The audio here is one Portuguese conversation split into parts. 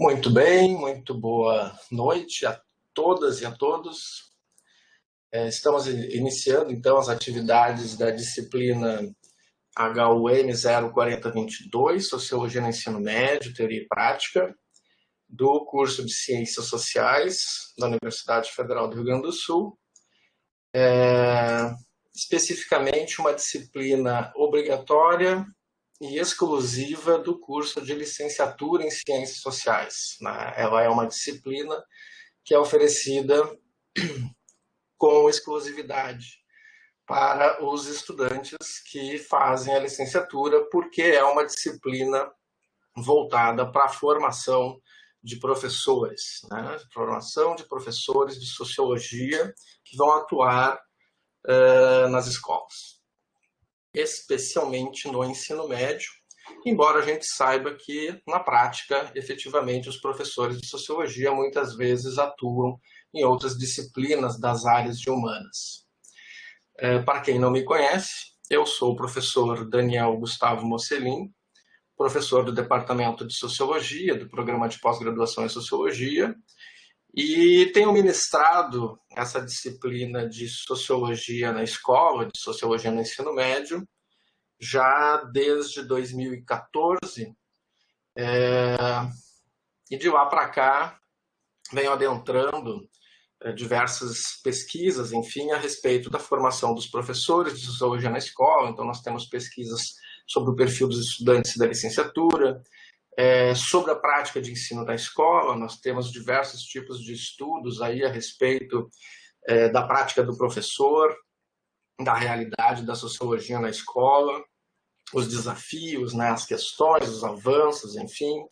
Muito bem, muito boa noite a todas e a todos. Estamos iniciando, então, as atividades da disciplina HUM 04022, Sociologia no Ensino Médio, Teoria e Prática, do curso de Ciências Sociais da Universidade Federal do Rio Grande do Sul. Especificamente, uma disciplina obrigatória e exclusiva do curso de licenciatura em Ciências Sociais. Ela é uma disciplina que é oferecida com exclusividade para os estudantes que fazem a licenciatura, porque é uma disciplina voltada para a formação de professores, formação de professores de sociologia que vão atuar nas escolas, especialmente no ensino médio, embora a gente saiba que, na prática, efetivamente, os professores de sociologia muitas vezes atuam em outras disciplinas das áreas de humanas. Para quem não me conhece, eu sou o professor Daniel Gustavo Mocelin, professor do Departamento de Sociologia, do Programa de Pós-Graduação em Sociologia, e tenho ministrado essa disciplina de Sociologia na escola, de Sociologia no ensino médio, já desde 2014, e de lá para cá venho adentrando diversas pesquisas, enfim, a respeito da formação dos professores de sociologia na escola. Então, nós temos pesquisas sobre o perfil dos estudantes da licenciatura, sobre a prática de ensino da escola. Nós temos diversos tipos de estudos aí a respeito da prática do professor, da realidade da sociologia na escola, os desafios, as questões, os avanços, enfim.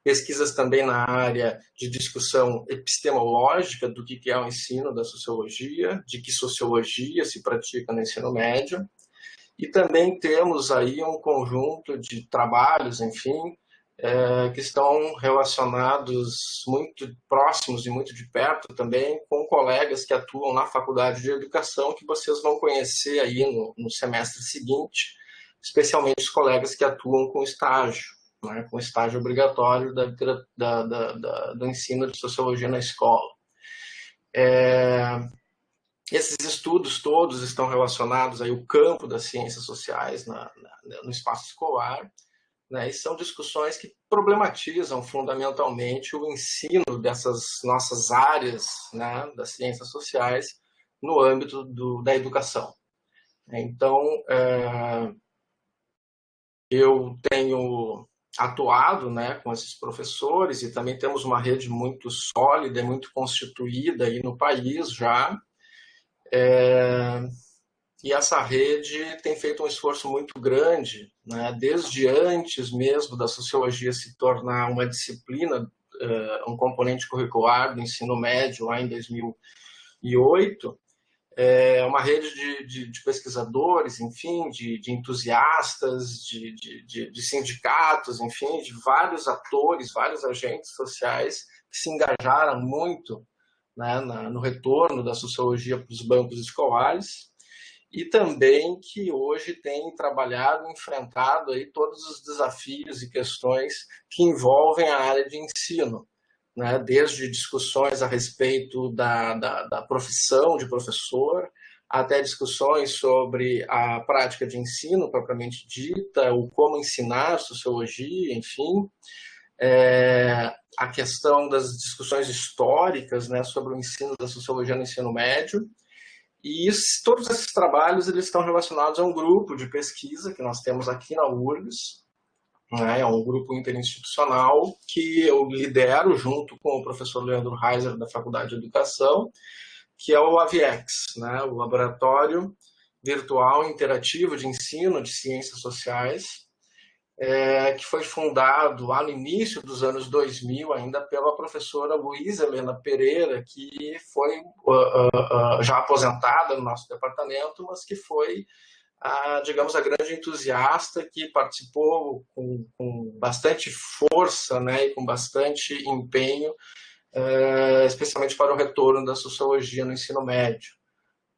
Pesquisas também na área de discussão epistemológica do que é o ensino da sociologia, de que sociologia se pratica no ensino médio. E também temos aí um conjunto de trabalhos, enfim, que estão relacionados muito próximos e muito de perto também com colegas que atuam na Faculdade de Educação, que vocês vão conhecer aí no semestre seguinte, especialmente os colegas que atuam com estágio, com estágio obrigatório do ensino de sociologia na escola. Esses estudos todos estão relacionados aí ao campo das ciências sociais no espaço escolar, e são discussões que problematizam fundamentalmente o ensino dessas nossas áreas, das ciências sociais no âmbito da educação. Então, eu tenho atuado com esses professores e também temos uma rede muito sólida e muito constituída aí no país já. E essa rede tem feito um esforço muito grande, desde antes mesmo da sociologia se tornar uma disciplina, um componente curricular do ensino médio lá em 2008, uma rede de pesquisadores, enfim, de entusiastas, de sindicatos, enfim, de vários atores, vários agentes sociais que se engajaram muito no retorno da sociologia para os bancos escolares e também que hoje tem trabalhado, enfrentado aí todos os desafios e questões que envolvem a área de ensino, desde discussões a respeito da profissão de professor, até discussões sobre a prática de ensino propriamente dita, o como ensinar sociologia, enfim, a questão das discussões históricas sobre o ensino da sociologia no ensino médio. E todos esses trabalhos eles estão relacionados a um grupo de pesquisa que nós temos aqui na URGS, é um grupo interinstitucional que eu lidero junto com o professor Leandro Reiser, da Faculdade de Educação, que é o AVIEX, o Laboratório Virtual Interativo de Ensino de Ciências Sociais, que foi fundado lá no início dos anos 2000, ainda pela professora Luísa Helena Pereira, que foi já aposentada no nosso departamento, mas que foi digamos, a grande entusiasta que participou com bastante força e com bastante empenho, especialmente para o retorno da sociologia no ensino médio.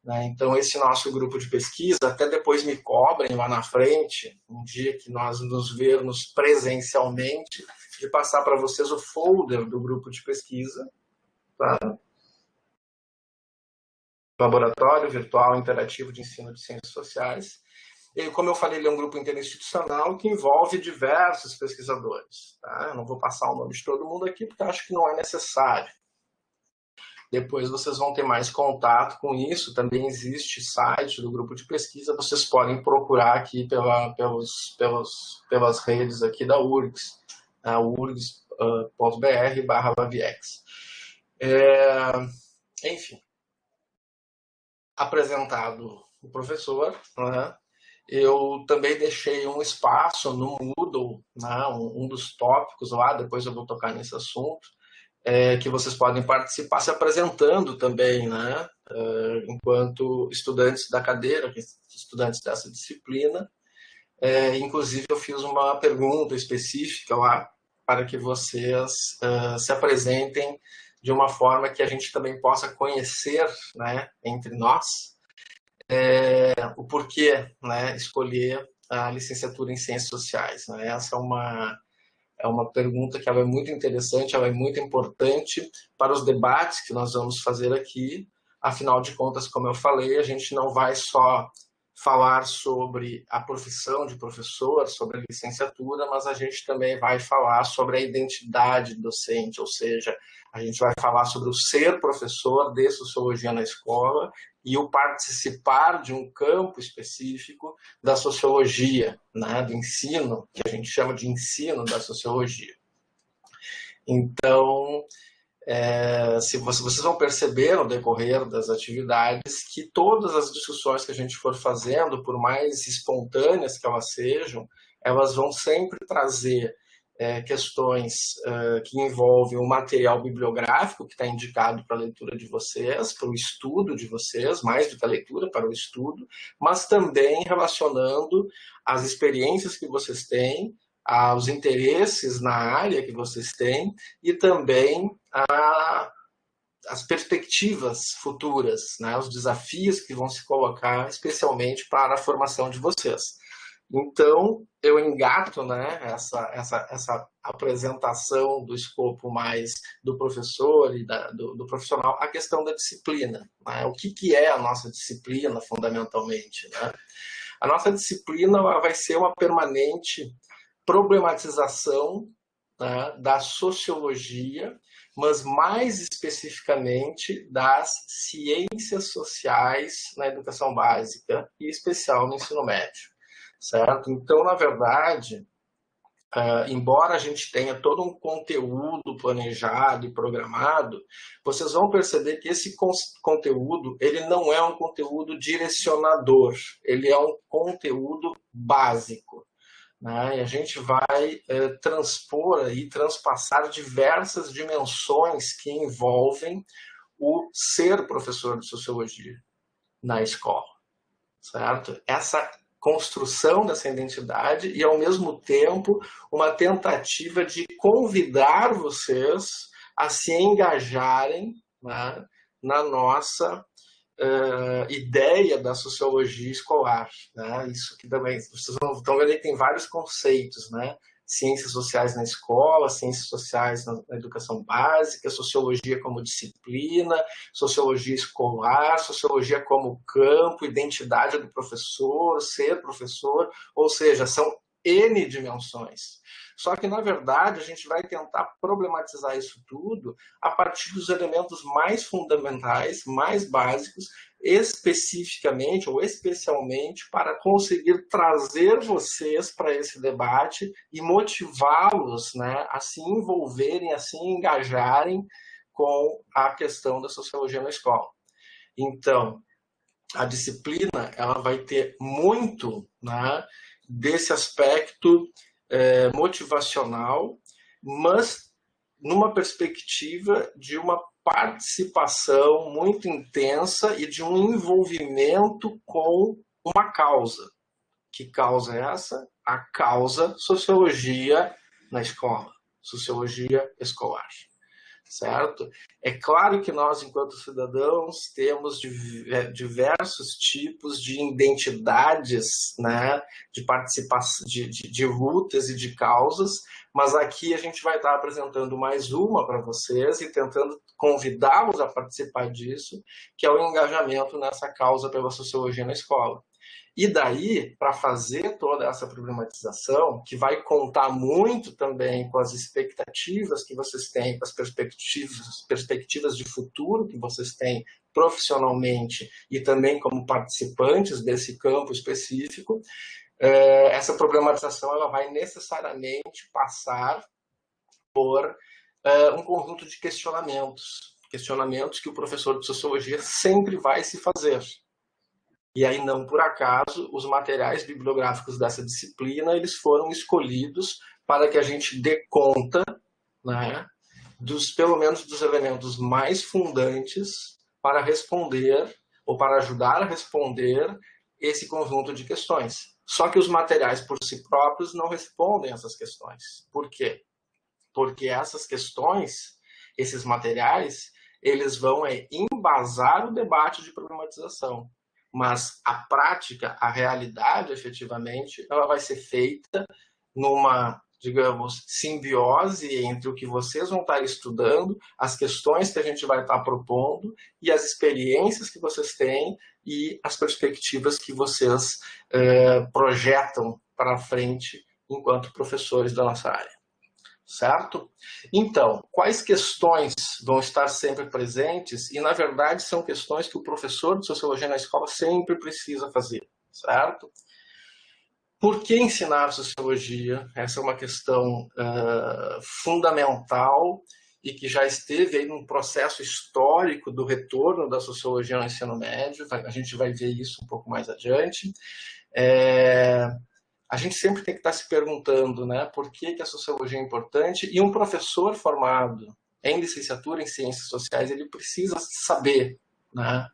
né? Então, esse nosso grupo de pesquisa, até depois me cobrem lá na frente, um dia que nós nos vermos presencialmente, de passar para vocês o folder do grupo de pesquisa, tá? Laboratório Virtual Interativo de Ensino de Ciências Sociais. E, como eu falei, ele é um grupo interinstitucional que envolve diversos pesquisadores, tá? Eu não vou passar o nome de todo mundo aqui, porque acho que não é necessário. Depois vocês vão ter mais contato com isso. Também existe site do grupo de pesquisa. Vocês podem procurar aqui pelas redes aqui da URGS, urgs.br/Laviex. Enfim, apresentado o professor, né? Eu também deixei um espaço no Moodle, né? Um dos tópicos lá, depois eu vou tocar nesse assunto, que vocês podem participar se apresentando também, né? Enquanto estudantes da cadeira, estudantes dessa disciplina. Inclusive, eu fiz uma pergunta específica lá para que vocês se apresentem de uma forma que a gente também possa conhecer, né, entre nós, o porquê, né, escolher a licenciatura em Ciências Sociais, né? Essa é uma pergunta que ela é muito interessante, ela é muito importante para os debates que nós vamos fazer aqui. Afinal de contas, como eu falei, a gente não vai só falar sobre a profissão de professor, sobre a licenciatura, mas a gente também vai falar sobre a identidade docente, ou seja, a gente vai falar sobre o ser professor de sociologia na escola e o participar de um campo específico da sociologia, né, do ensino, que a gente chama de ensino da sociologia. Então, se vocês vão perceber no decorrer das atividades que todas as discussões que a gente for fazendo, por mais espontâneas que elas sejam, elas vão sempre trazer questões que envolvem o material bibliográfico que está indicado para a leitura de vocês, para o estudo de vocês, mais do que a leitura, para o estudo, mas também relacionando as experiências que vocês têm, aos interesses na área que vocês têm e também as perspectivas futuras, né, os desafios que vão se colocar especialmente para a formação de vocês. Então, eu engato, né, essa apresentação do escopo mais do professor e do profissional, a questão da disciplina, né? O que é a nossa disciplina, fundamentalmente, né? A nossa disciplina vai ser uma permanente problematização, né, da sociologia, mas mais especificamente das ciências sociais na educação básica e especial no ensino médio, certo? Então, na verdade, embora a gente tenha todo um conteúdo planejado e programado, vocês vão perceber que esse conteúdo ele não é um conteúdo direcionador, ele é um conteúdo básico, né? E a gente vai transpor e transpassar diversas dimensões que envolvem o ser professor de sociologia na escola, certo? Essa construção dessa identidade e, ao mesmo tempo, uma tentativa de convidar vocês a se engajarem, né, na nossa ideia da sociologia escolar, né? Isso que também vocês estão vendo que tem vários conceitos, né? Ciências sociais na escola, ciências sociais na educação básica, sociologia como disciplina, sociologia escolar, sociologia como campo, identidade do professor, ser professor, ou seja, são N dimensões. Só que, na verdade, a gente vai tentar problematizar isso tudo a partir dos elementos mais fundamentais, mais básicos, especificamente ou especialmente para conseguir trazer vocês para esse debate e motivá-los, né, a se envolverem, a se engajarem com a questão da sociologia na escola. Então, a disciplina ela vai ter muito, né, desse aspecto motivacional, mas numa perspectiva de uma participação muito intensa e de um envolvimento com uma causa. Que causa é essa? A causa sociologia na escola, sociologia escolar. certo? É claro que nós, enquanto cidadãos, temos diversos tipos de identidades, né, de participação, de lutas e de causas, mas aqui a gente vai estar apresentando mais uma para vocês e tentando convidá-los a participar disso, que é o engajamento nessa causa pela sociologia na escola. E daí, para fazer toda essa problematização, que vai contar muito também com as expectativas que vocês têm, com as perspectivas de futuro que vocês têm profissionalmente e também como participantes desse campo específico, essa problematização ela vai necessariamente passar por um conjunto de questionamentos que o professor de sociologia sempre vai se fazer. E aí, não por acaso, os materiais bibliográficos dessa disciplina eles foram escolhidos para que a gente dê conta, né, pelo menos dos elementos mais fundantes para responder ou para ajudar a responder esse conjunto de questões. Só que os materiais por si próprios não respondem essas questões. Por quê? Porque essas questões, esses materiais, eles vão embasar o debate de problematização. Mas a prática, a realidade, efetivamente, ela vai ser feita numa, digamos, simbiose entre o que vocês vão estar estudando, as questões que a gente vai estar propondo e as experiências que vocês têm e as perspectivas que vocês projetam para frente enquanto professores da nossa área. Certo? Então, quais questões vão estar sempre presentes? E, na verdade, são questões que o professor de sociologia na escola sempre precisa fazer, certo? Por que ensinar sociologia? Essa é uma questão fundamental e que já esteve aí num processo histórico do retorno da sociologia no ensino médio. A gente vai ver isso um pouco mais adiante. A gente sempre tem que estar se perguntando, né, por que a sociologia é importante, e um professor formado em licenciatura em ciências sociais, ele precisa saber, né,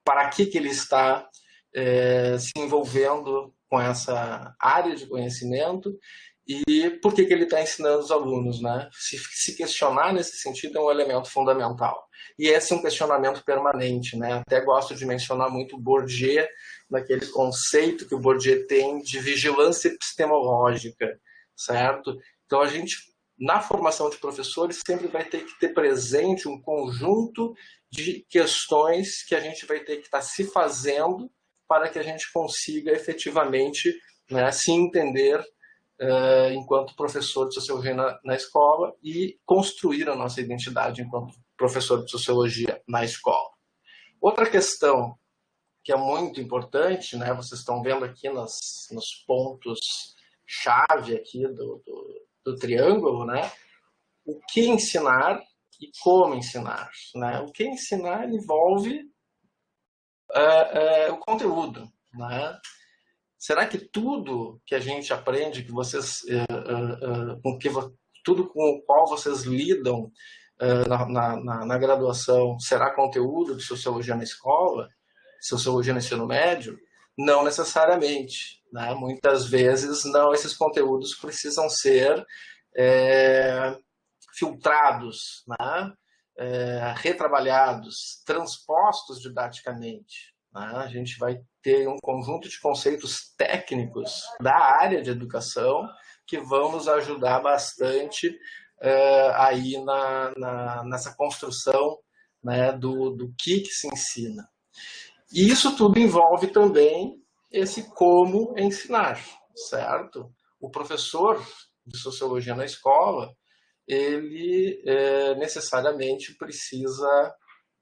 para que ele está se envolvendo com essa área de conhecimento e por que ele está ensinando os alunos, né? Se questionar nesse sentido é um elemento fundamental. E esse é um questionamento permanente, né? Até gosto de mencionar muito Bourdieu, naquele conceito que o Bourdieu tem de vigilância epistemológica, certo? Então, a gente, na formação de professores, sempre vai ter que ter presente um conjunto de questões que a gente vai ter que estar se fazendo para que a gente consiga efetivamente, né, se entender enquanto professor de sociologia na escola e construir a nossa identidade enquanto professor de sociologia na escola. Outra questão que é muito importante, né, vocês estão vendo aqui nos pontos-chave aqui do triângulo, né, o que ensinar e como ensinar. Né? O que ensinar envolve o conteúdo. Né? Será que tudo que a gente aprende, que vocês, tudo com o qual vocês lidam na graduação, será conteúdo de sociologia na escola, sociologia no ensino médio? Não necessariamente. Né? Muitas vezes, não, esses conteúdos precisam ser filtrados, né? Retrabalhados, transpostos didaticamente. Né? A gente vai ter um conjunto de conceitos técnicos da área de educação que vão nos ajudar bastante aí nessa construção, né, do que se ensina. E isso tudo envolve também esse como ensinar, certo? O professor de sociologia na escola, ele necessariamente precisa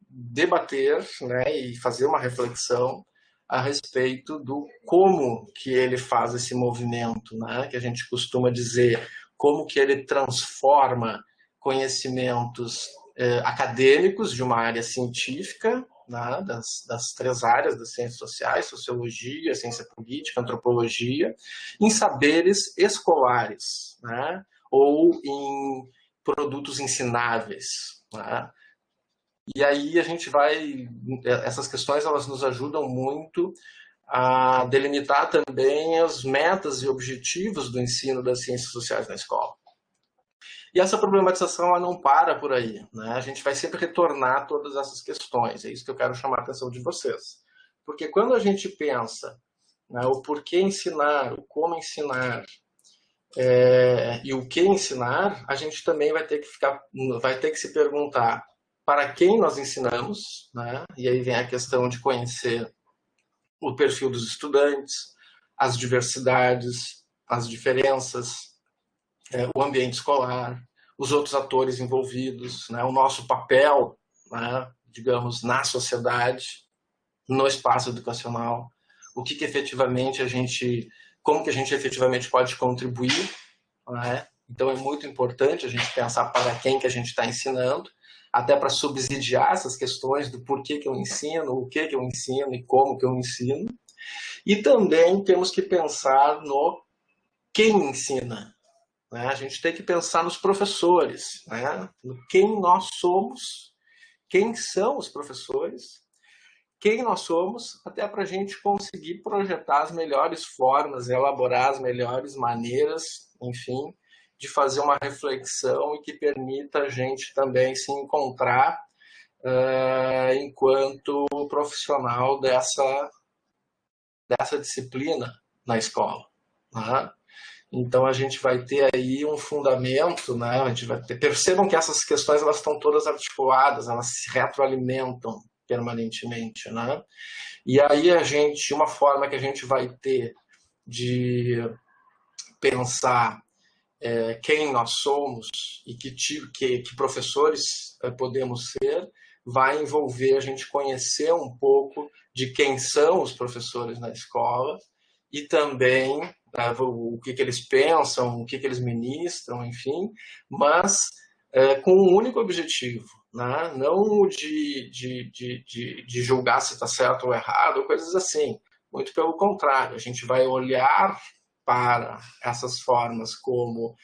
debater, né, e fazer uma reflexão a respeito do como que ele faz esse movimento, né, que a gente costuma dizer, como que ele transforma conhecimentos acadêmicos de uma área científica, né, das três áreas das ciências sociais, sociologia, ciência política, antropologia, em saberes escolares, né, ou em produtos ensináveis. Né? E aí a gente vai, essas questões elas nos ajudam muito a delimitar também as metas e objetivos do ensino das ciências sociais na escola. E essa problematização ela não para por aí, né? A gente vai sempre retornar a todas essas questões, é isso que eu quero chamar a atenção de vocês. Porque quando a gente pensa, né, o porquê ensinar, o como ensinar, e o que ensinar, a gente também vai ter que se perguntar para quem nós ensinamos, né? E aí vem a questão de conhecer o perfil dos estudantes, as diversidades, as diferenças, o ambiente escolar, os outros atores envolvidos, né? O nosso papel, né, digamos, na sociedade, no espaço educacional, o que efetivamente como que a gente efetivamente pode contribuir, né? Então é muito importante a gente pensar para quem que a gente está ensinando, até para subsidiar essas questões do porquê que eu ensino, o que eu ensino e como que eu ensino. E também temos que pensar no quem ensina. Né? A gente tem que pensar nos professores, né? No quem nós somos, quem são os professores, quem nós somos, até para a gente conseguir projetar as melhores formas, elaborar as melhores maneiras, enfim, de fazer uma reflexão e que permita a gente também se encontrar enquanto profissional dessa disciplina na escola. Né? Então a gente vai ter aí um fundamento, né? A gente vai ter... Percebam que essas questões elas estão todas articuladas, elas se retroalimentam permanentemente, né? E aí uma forma que a gente vai ter de pensar quem nós somos e que professores podemos ser, vai envolver a gente conhecer um pouco de quem são os professores na escola e também o que eles pensam, o que eles ministram, enfim, mas com um único objetivo, né? Não de julgar se está certo ou errado, ou coisas assim. Muito pelo contrário, a gente vai olhar para essas formas como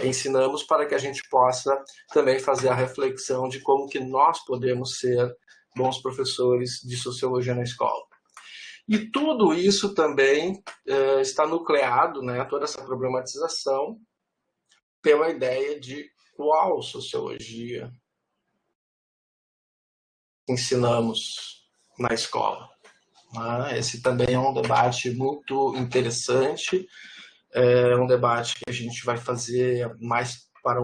ensinamos para que a gente possa também fazer a reflexão de como que nós podemos ser bons professores de sociologia na escola. E tudo isso também está nucleado, né, toda essa problematização, pela ideia de qual sociologia ensinamos na escola. Esse também é um debate muito interessante, um debate que a gente vai fazer mais para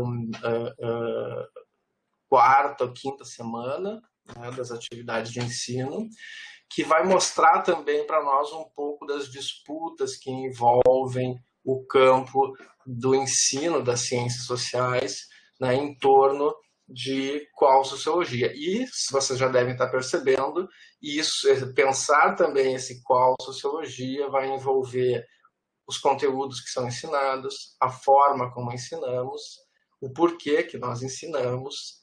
quarta ou quinta semana, né, das atividades de ensino, que vai mostrar também para nós um pouco das disputas que envolvem o campo do ensino das ciências sociais, né, em torno de qual sociologia. E, vocês já devem estar percebendo, pensar também esse qual sociologia vai envolver os conteúdos que são ensinados, a forma como ensinamos, o porquê que nós ensinamos,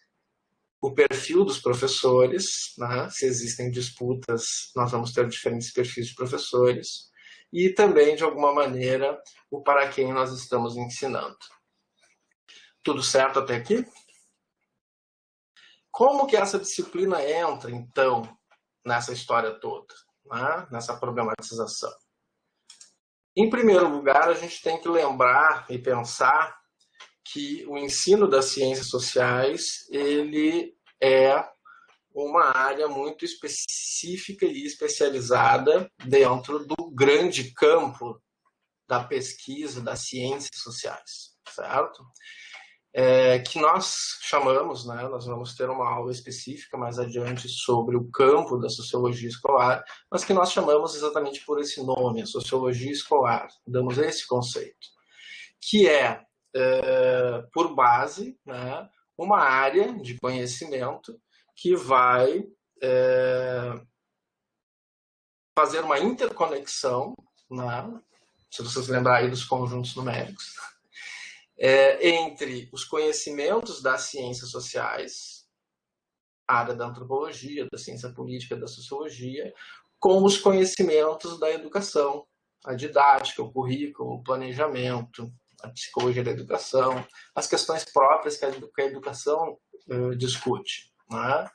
o perfil dos professores, né? Se existem disputas, nós vamos ter diferentes perfis de professores, e também, de alguma maneira, o para quem nós estamos ensinando. Tudo certo até aqui? Como que essa disciplina entra, então, nessa história toda, né? Nessa problematização? Em primeiro lugar, a gente tem que lembrar e pensar que o ensino das ciências sociais ele é uma área muito específica e especializada dentro do grande campo da pesquisa das ciências sociais, certo? Que nós chamamos, né, nós vamos ter uma aula específica mais adiante sobre o campo da sociologia escolar, mas que nós chamamos exatamente por esse nome, a sociologia escolar, damos esse conceito, que por base, né, uma área de conhecimento que vai fazer uma interconexão, né, se vocês lembrarem dos conjuntos numéricos, entre os conhecimentos das ciências sociais, a área da antropologia, da ciência política, da sociologia, com os conhecimentos da educação, a didática, o currículo, o planejamento, a psicologia da educação, as questões próprias que a educação discute. né?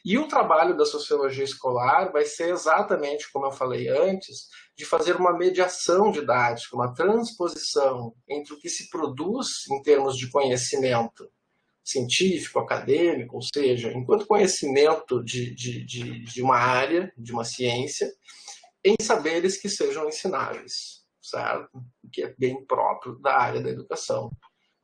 E o trabalho da sociologia escolar vai ser exatamente, como eu falei antes, de fazer uma mediação didática, uma transposição entre o que se produz em termos de conhecimento científico, acadêmico, ou seja, enquanto conhecimento de uma área, de uma ciência, em saberes que sejam ensináveis, certo? O que é bem próprio da área da educação,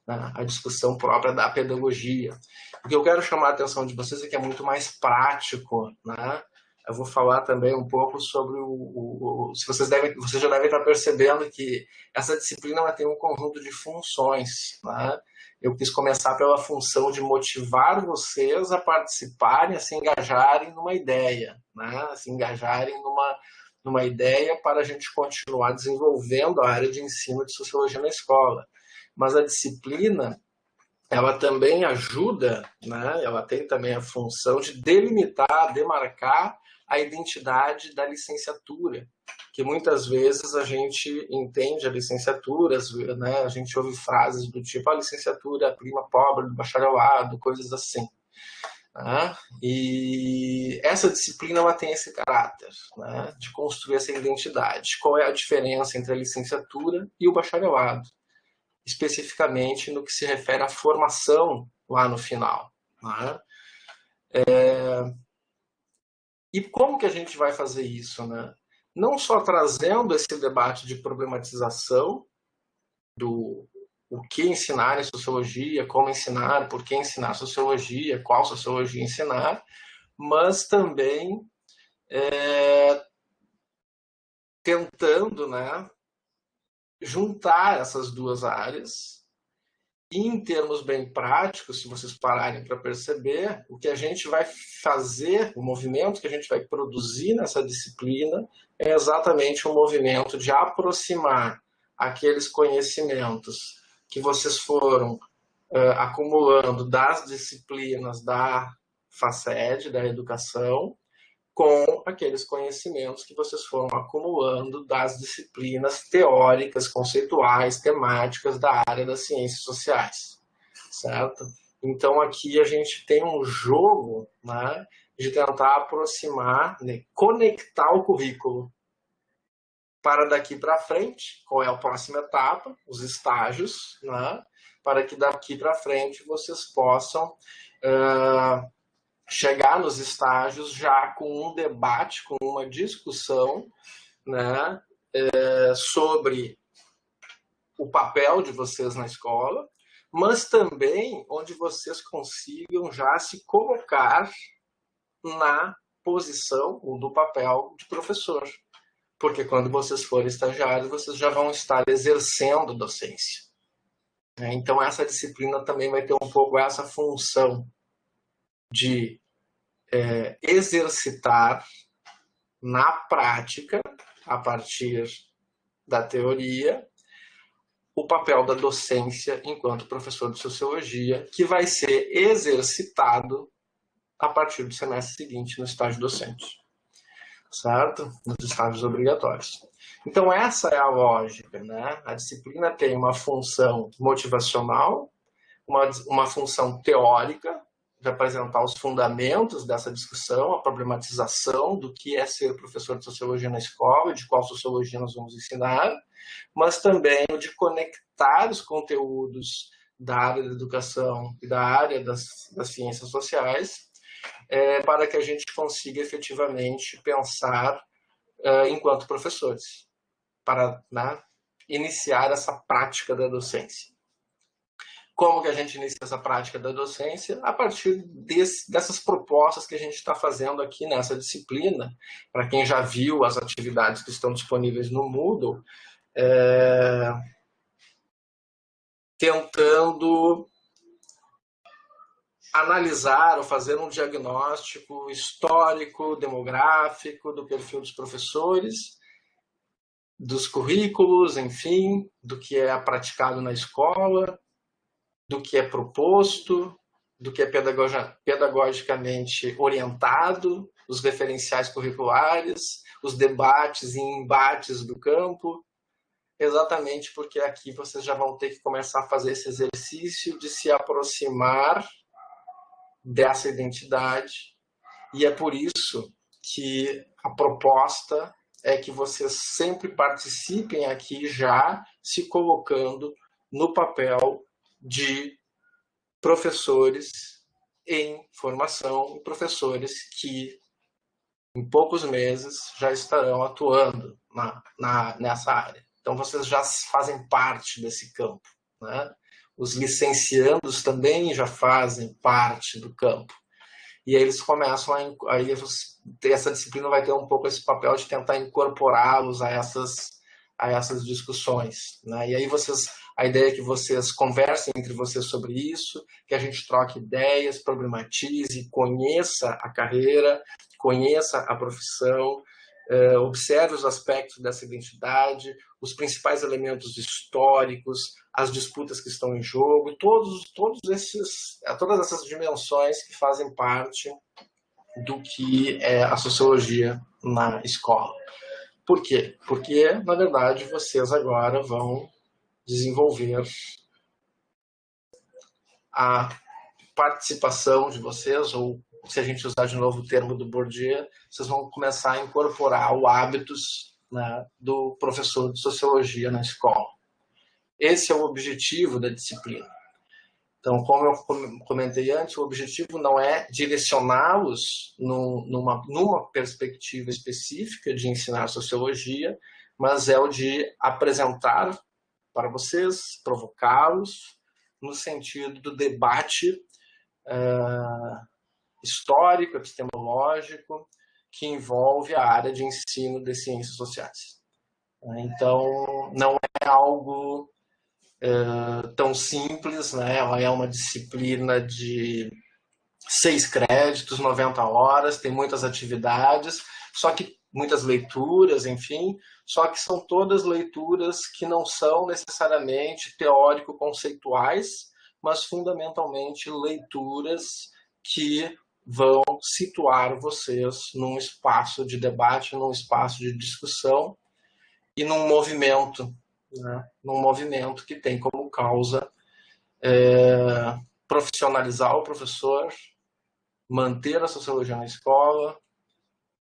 né? A discussão própria da pedagogia. O que eu quero chamar a atenção de vocês é que é muito mais prático, né? Eu vou falar também um pouco sobre se vocês já devem estar percebendo que essa disciplina ela tem um conjunto de funções, né? Eu quis começar pela função de motivar vocês a participarem, a se engajarem numa ideia, né? A se engajarem numa ideia para a gente continuar desenvolvendo a área de ensino de sociologia na escola. Mas a disciplina, ela também ajuda, né? Ela tem também a função de delimitar, demarcar a identidade da licenciatura, que muitas vezes a gente entende a licenciatura, né? A gente ouve frases do tipo a licenciatura é a prima pobre do bacharelado, coisas assim. Né? E essa disciplina ela tem esse caráter, né? De construir essa identidade. Qual é a diferença entre a licenciatura e o bacharelado? Especificamente no que se refere à formação lá no final. Né? E como que a gente vai fazer isso? Né? Não só trazendo esse debate de problematização do o que ensinar em sociologia, como ensinar, por que ensinar sociologia, qual sociologia ensinar, mas também tentando, né, juntar essas duas áreas. E em termos bem práticos, se vocês pararem para perceber, o que a gente vai fazer, o movimento que a gente vai produzir nessa disciplina é exatamente um movimento de aproximar aqueles conhecimentos que vocês foram acumulando das disciplinas da FACED, da educação, com aqueles conhecimentos que vocês foram acumulando das disciplinas teóricas, conceituais, temáticas da área das ciências sociais, certo? Então aqui a gente tem um jogo, né, de tentar aproximar, né, conectar o currículo para daqui para frente, qual é a próxima etapa, os estágios, né, para que daqui para frente vocês possam chegar nos estágios já com um debate, com uma discussão, né, sobre o papel de vocês na escola, mas também onde vocês consigam já se colocar na posição ou do papel de professor. Porque quando vocês forem estagiários, vocês já vão estar exercendo docência. Então essa disciplina também vai ter um pouco essa função de exercitar na prática, a partir da teoria, o papel da docência enquanto professor de sociologia, que vai ser exercitado a partir do semestre seguinte no estágio docente, certo? Nos estágios obrigatórios. Então essa é a lógica, né? A disciplina tem uma função motivacional, uma função teórica, de apresentar os fundamentos dessa discussão, a problematização do que é ser professor de sociologia na escola e de qual sociologia nós vamos ensinar, mas também o de conectar os conteúdos da área da educação e da área das ciências sociais para que a gente consiga efetivamente pensar enquanto professores, para, né, iniciar essa prática da docência. Como que a gente inicia essa prática da docência? A partir dessas propostas que a gente está fazendo aqui nessa disciplina. Para quem já viu as atividades que estão disponíveis no Moodle, tentando analisar ou fazer um diagnóstico histórico, demográfico do perfil dos professores, dos currículos, enfim, do que é praticado na escola, do que é proposto, do que é pedagogicamente orientado, os referenciais curriculares, os debates e embates do campo, exatamente porque aqui vocês já vão ter que começar a fazer esse exercício de se aproximar dessa identidade, e é por isso que a proposta é que vocês sempre participem aqui já se colocando no papel de professores em formação, professores que em poucos meses já estarão atuando nessa área. Então vocês já fazem parte desse campo, né? Os licenciandos também já fazem parte do campo. E aí eles começam aí essa disciplina vai ter um pouco esse papel de tentar incorporá-los a essas discussões, né? E aí a ideia é que vocês conversem entre vocês sobre isso, que a gente troque ideias, problematize, conheça a carreira, conheça a profissão, observe os aspectos dessa identidade, os principais elementos históricos, as disputas que estão em jogo, e todas essas dimensões que fazem parte do que é a sociologia na escola. Por quê? Porque, na verdade, vocês agora vão desenvolver a participação de vocês, ou se a gente usar de novo o termo do Bourdieu, vocês vão começar a incorporar os hábitos, né, do professor de sociologia na escola. Esse é o objetivo da disciplina. Então, como eu comentei antes, o objetivo não é direcioná-los numa perspectiva específica de ensinar sociologia, mas é o de apresentar para vocês, provocá-los, no sentido do debate histórico, epistemológico, que envolve a área de ensino de ciências sociais. Então, não é algo tão simples, né? Ela é uma disciplina de 6 créditos, 90 horas, tem muitas atividades, só que muitas leituras, enfim, só que são todas leituras que não são necessariamente teórico-conceituais, mas fundamentalmente leituras que vão situar vocês num espaço de debate, num espaço de discussão e num movimento, né? Num movimento que tem como causa profissionalizar o professor, manter a sociologia na escola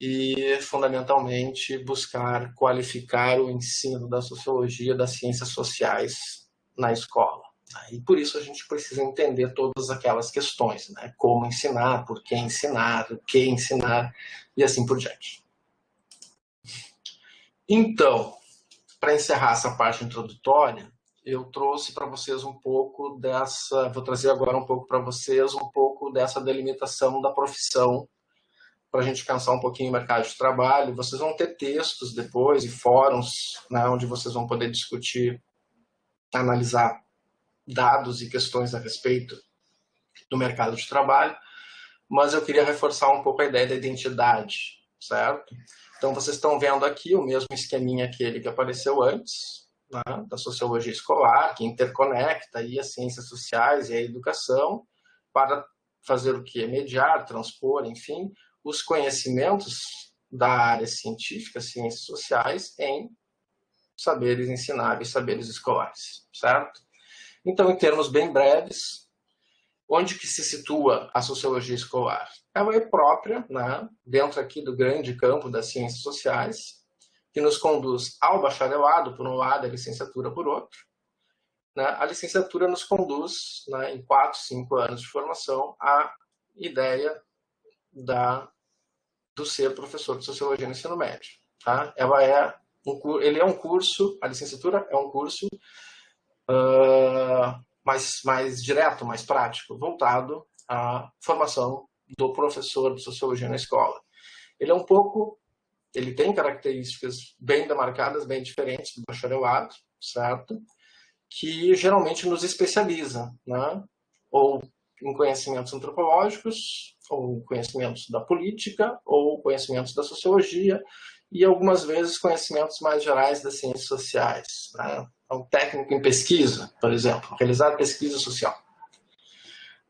e, fundamentalmente, buscar qualificar o ensino da sociologia, das ciências sociais na escola. E por isso a gente precisa entender todas aquelas questões, né? Como ensinar, por que ensinar, o que ensinar e assim por diante. Então, para encerrar essa parte introdutória, eu trouxe para vocês um pouco vou trazer agora um pouco para vocês um pouco dessa delimitação da profissão, para a gente pensar um pouquinho o mercado de trabalho. Vocês vão ter textos depois e fóruns, né, onde vocês vão poder discutir, analisar dados e questões a respeito do mercado de trabalho, mas eu queria reforçar um pouco a ideia da identidade, certo? Então, vocês estão vendo aqui o mesmo esqueminha aquele que apareceu antes, né, da sociologia escolar, que interconecta aí as ciências sociais e a educação para fazer o quê? Mediar, transpor, enfim, os conhecimentos da área científica, ciências sociais, em saberes ensináveis, saberes escolares, certo? Então, em termos bem breves, onde que se situa a sociologia escolar? Ela é própria, né, dentro aqui do grande campo das ciências sociais, que nos conduz ao bacharelado, por um lado, a licenciatura por outro. Né? A licenciatura nos conduz, né, em 4, 5 anos de formação, à ideia do ser professor de sociologia no ensino médio. Tá? Ele é um curso, a licenciatura é um curso mais direto, mais prático, voltado à formação do professor de sociologia na escola. Ele tem características bem demarcadas, bem diferentes do bacharelado, certo? Que geralmente nos especializa, né? Ou em conhecimentos antropológicos, ou conhecimentos da política, ou conhecimentos da sociologia, e algumas vezes conhecimentos mais gerais das ciências sociais, né? Um técnico em pesquisa, por exemplo, realizar pesquisa social.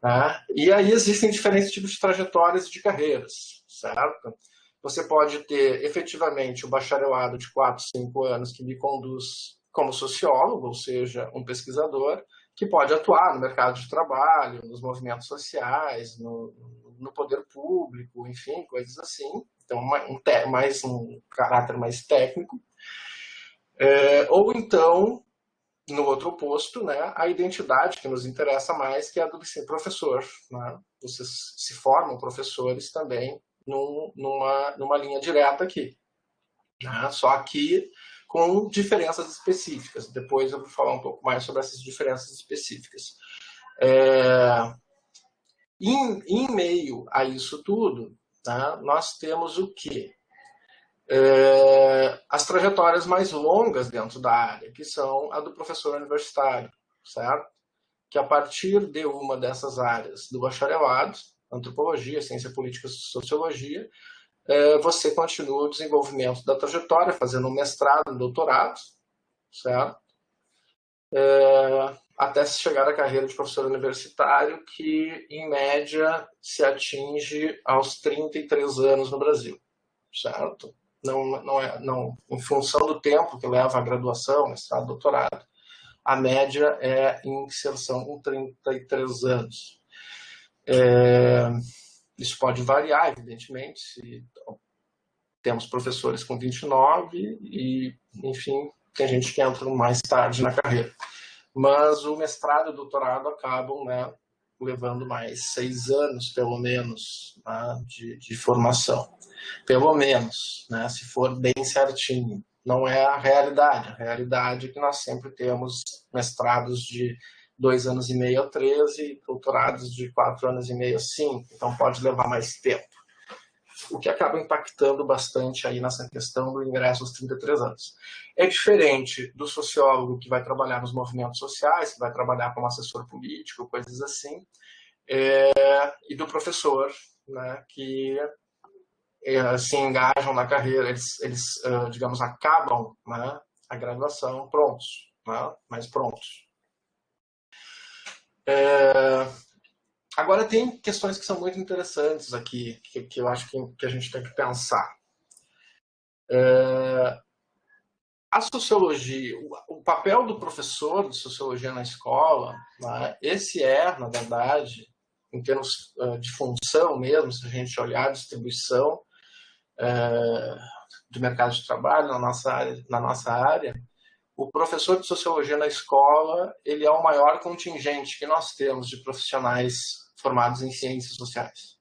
Né? E aí existem diferentes tipos de trajetórias e de carreiras, certo? Você pode ter efetivamente o bacharelado de 4, 5 anos que me conduz como sociólogo, ou seja, um pesquisador, que pode atuar no mercado de trabalho, nos movimentos sociais, no poder público, enfim, coisas assim. Então, um caráter mais técnico. Ou então, no outro oposto, né, a identidade que nos interessa mais, que é a do professor. Né? Vocês se formam professores também numa linha direta aqui. Né? Só que com diferenças específicas. Depois eu vou falar um pouco mais sobre essas diferenças específicas. Em meio a isso tudo, tá, nós temos o quê? As trajetórias mais longas dentro da área, que são a do professor universitário, certo? Que a partir de uma dessas áreas do bacharelado, antropologia, ciência política e sociologia, você continua o desenvolvimento da trajetória, fazendo um mestrado, um doutorado, certo? Até se chegar à carreira de professor universitário, que, em média, se atinge aos 33 anos no Brasil, certo? Não, em função do tempo que leva a graduação, mestrado, doutorado, a média é em inserção com 33 anos. Isso pode variar, evidentemente, se temos professores com 29 e, enfim, tem gente que entra mais tarde na carreira. Mas o mestrado e o doutorado acabam, né, levando mais 6 anos, pelo menos, né, de formação. Pelo menos, né, se for bem certinho. Não é a realidade. A realidade é que nós sempre temos mestrados de 2 anos e meio a 13, doutorados de 4 anos e meio a 5. Então pode levar mais tempo. O que acaba impactando bastante aí nessa questão do ingresso aos 33 anos. É diferente do sociólogo que vai trabalhar nos movimentos sociais, que vai trabalhar como assessor político, coisas assim, e do professor, né, que se engajam na carreira, eles digamos, acabam, né, a graduação prontos, né, mais prontos. Agora, tem questões que são muito interessantes aqui, que eu acho que a gente tem que pensar. A sociologia, o papel do professor de sociologia na escola, né, esse na verdade, em termos de função mesmo, se a gente olhar a distribuição do mercado de trabalho na nossa área, o professor de sociologia na escola, ele é o maior contingente que nós temos de profissionais formados em ciências sociais,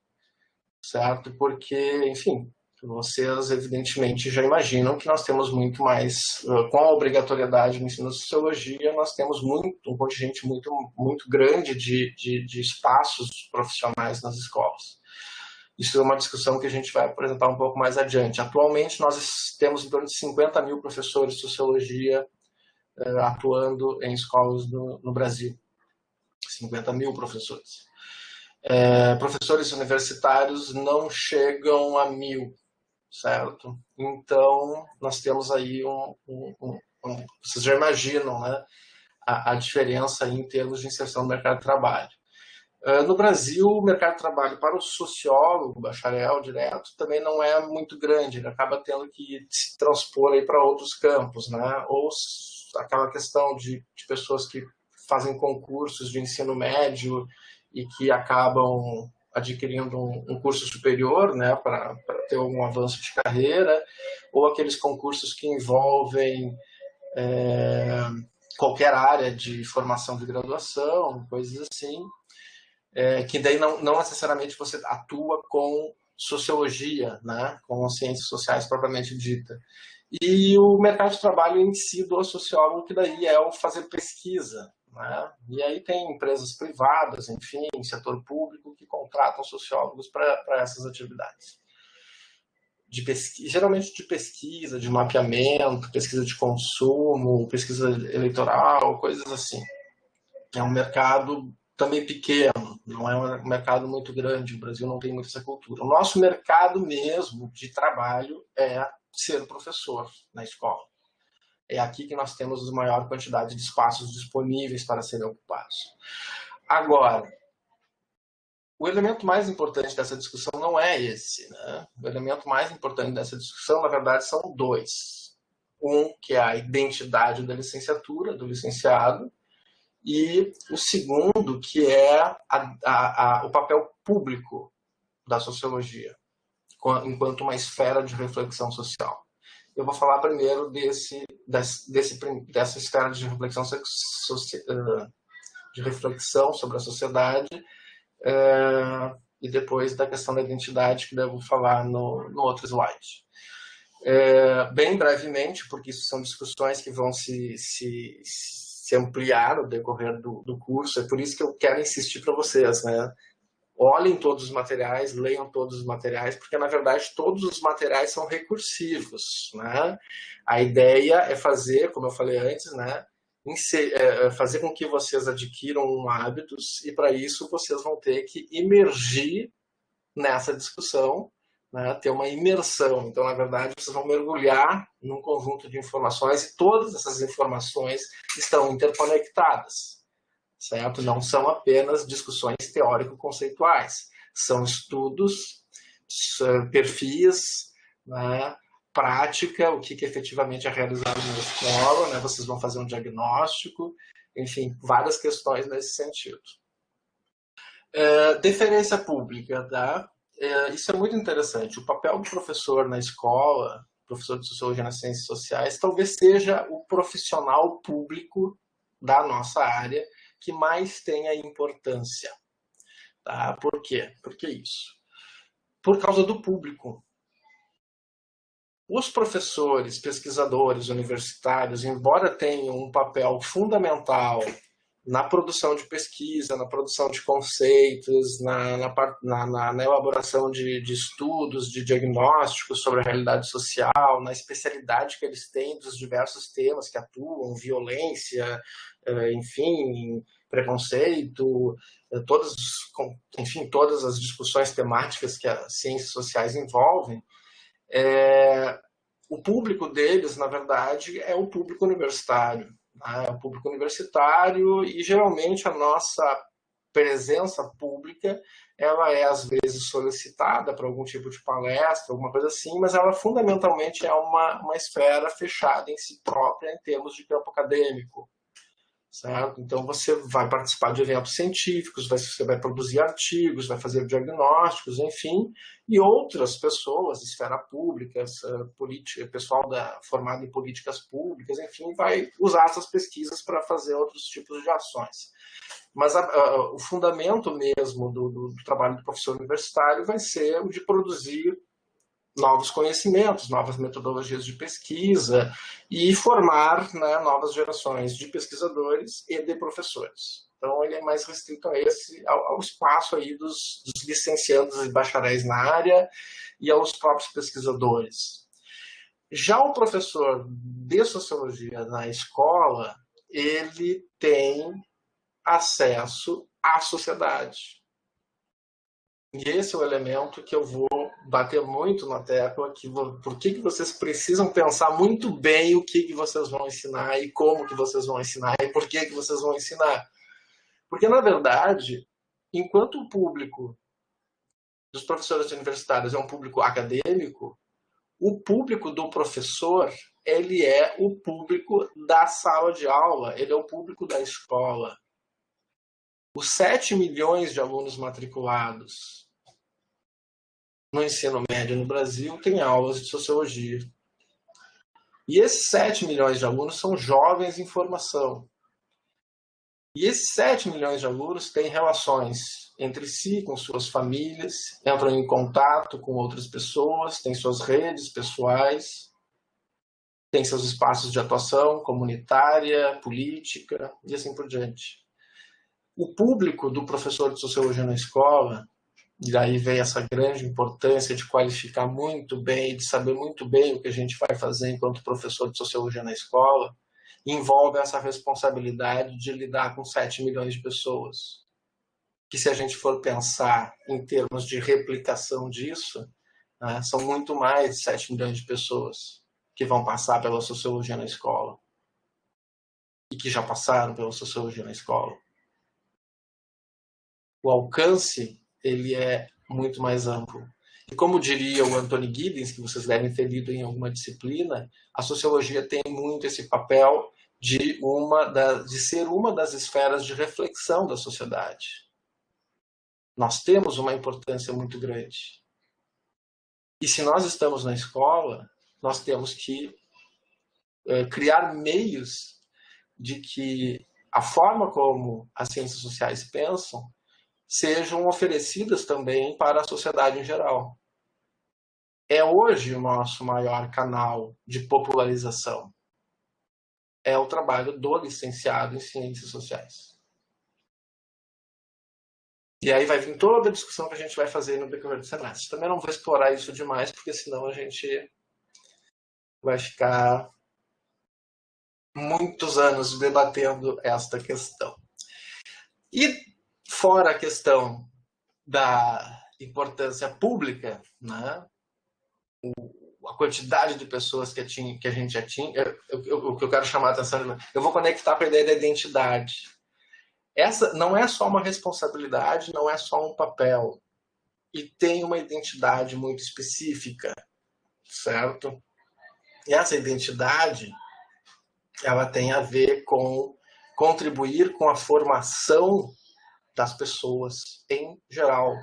certo? Porque, enfim, vocês evidentemente já imaginam que nós temos muito mais, com a obrigatoriedade do ensino de sociologia, nós temos um contingente muito grande de espaços profissionais nas escolas. Isso é uma discussão que a gente vai apresentar um pouco mais adiante. Atualmente, nós temos em torno de 50 mil professores de sociologia atuando em escolas no Brasil. 50 mil professores. Professores universitários não chegam a 1.000, certo? Então, nós temos aí vocês já imaginam, né, a diferença aí em termos de inserção no mercado de trabalho. No Brasil, o mercado de trabalho para o sociólogo, bacharel direto, também não é muito grande. Ele acaba tendo que se transpor aí para outros campos, né? Ou aquela questão de pessoas que fazem concursos de ensino médio e que acabam adquirindo um curso superior, né, para ter algum avanço de carreira, ou aqueles concursos que envolvem qualquer área de formação de graduação, coisas assim, que daí não necessariamente você atua com sociologia, né, com ciências sociais propriamente dita. E o mercado de trabalho em si do sociólogo, que daí é o fazer pesquisa, né? E aí tem empresas privadas, enfim, setor público, que contratam sociólogos para essas atividades. Geralmente de pesquisa, de mapeamento, pesquisa de consumo, pesquisa eleitoral, coisas assim. É um mercado também pequeno, não é um mercado muito grande, o Brasil não tem muito essa cultura. O nosso mercado mesmo de trabalho é ser professor na escola. É aqui que nós temos a maior quantidade de espaços disponíveis para serem ocupados. Agora, o elemento mais importante dessa discussão não é esse, né? O elemento mais importante dessa discussão, na verdade, são dois. Um, que é a identidade da licenciatura, do licenciado, e o segundo, que é o papel público da sociologia, enquanto uma esfera de reflexão social. Eu vou falar primeiro dessa esfera de reflexão, sobre a sociedade, e depois da questão da identidade, que devo falar no outro slide. Bem brevemente, porque isso são discussões que vão se ampliar no decorrer do curso, é por isso que eu quero insistir para vocês, né? Olhem todos os materiais, leiam todos os materiais, porque, na verdade, todos os materiais são recursivos, né? A ideia é fazer, como eu falei antes, né? Fazer com que vocês adquiram hábitos, e, para isso, vocês vão ter que imergir nessa discussão, né? Ter uma imersão. Então, na verdade, vocês vão mergulhar num conjunto de informações, e todas essas informações estão interconectadas. Certo? Não são apenas discussões teórico-conceituais, são estudos, perfis, né, prática, o que efetivamente é realizado na escola, né, vocês vão fazer um diagnóstico, enfim, várias questões nesse sentido. Deferência pública, tá? Isso é muito interessante. O papel do professor na escola, professor de Sociologia nas Ciências Sociais, talvez seja o profissional público da nossa área que mais tenha importância. Tá? Por quê? Por que isso? Por causa do público. Os professores, pesquisadores, universitários, embora tenham um papel fundamental na produção de pesquisa, na produção de conceitos, na elaboração de estudos, de diagnósticos sobre a realidade social, na especialidade que eles têm dos diversos temas que atuam, violência, enfim, preconceito, todas as discussões temáticas que as ciências sociais envolvem, o público deles, na verdade, é o público universitário. É o público universitário, e geralmente a nossa presença pública ela é às vezes solicitada para algum tipo de palestra, alguma coisa assim, mas ela fundamentalmente é uma esfera fechada em si própria em termos de campo acadêmico. Certo? Então você vai participar de eventos científicos, você vai produzir artigos, vai fazer diagnósticos, enfim, e outras pessoas, esfera pública, pessoal formado em políticas públicas, enfim, vai usar essas pesquisas para fazer outros tipos de ações. Mas o fundamento mesmo do trabalho do professor universitário vai ser o de produzir novos conhecimentos, novas metodologias de pesquisa e formar, né, novas gerações de pesquisadores e de professores. Então, ele é mais restrito ao espaço aí dos licenciados e bacharéis na área e aos próprios pesquisadores. Já o professor de sociologia na escola, ele tem acesso à sociedade. E esse é o elemento que eu vou bater muito na tecla, por que vocês precisam pensar muito bem o que vocês vão ensinar e como que vocês vão ensinar e por que vocês vão ensinar. Porque, na verdade, enquanto o público dos professores universitários é um público acadêmico, o público do professor, ele é o público da sala de aula, ele é o público da escola. Os 7 milhões de alunos matriculados no ensino médio no Brasil têm aulas de sociologia. E esses 7 milhões de alunos são jovens em formação. E esses 7 milhões de alunos têm relações entre si, com suas famílias, entram em contato com outras pessoas, têm suas redes pessoais, têm seus espaços de atuação comunitária, política e assim por diante. O público do professor de sociologia na escola, e daí vem essa grande importância de qualificar muito bem, de saber muito bem o que a gente vai fazer enquanto professor de sociologia na escola, envolve essa responsabilidade de lidar com 7 milhões de pessoas. Que se a gente for pensar em termos de replicação disso, né, são muito mais de 7 milhões de pessoas que vão passar pela sociologia na escola. E que já passaram pela sociologia na escola. O alcance, ele é muito mais amplo. E como diria o Anthony Giddens, que vocês devem ter lido em alguma disciplina, a sociologia tem muito esse papel de ser uma das esferas de reflexão da sociedade. Nós temos uma importância muito grande. E se nós estamos na escola, nós temos que criar meios de que a forma como as ciências sociais pensam sejam oferecidas também para a sociedade em geral. É hoje o nosso maior canal de popularização. É o trabalho do licenciado em ciências sociais. E aí vai vir toda a discussão que a gente vai fazer no decorrer do semestre. Também não vou explorar isso demais, porque senão a gente vai ficar muitos anos debatendo esta questão. E fora a questão da importância pública, né? A quantidade de pessoas que a gente atinge, o que eu quero chamar a atenção, eu vou conectar para a ideia da identidade. Essa não é só uma responsabilidade, não é só um papel, e tem uma identidade muito específica, certo? E essa identidade, ela tem a ver com contribuir com a formação das pessoas em geral.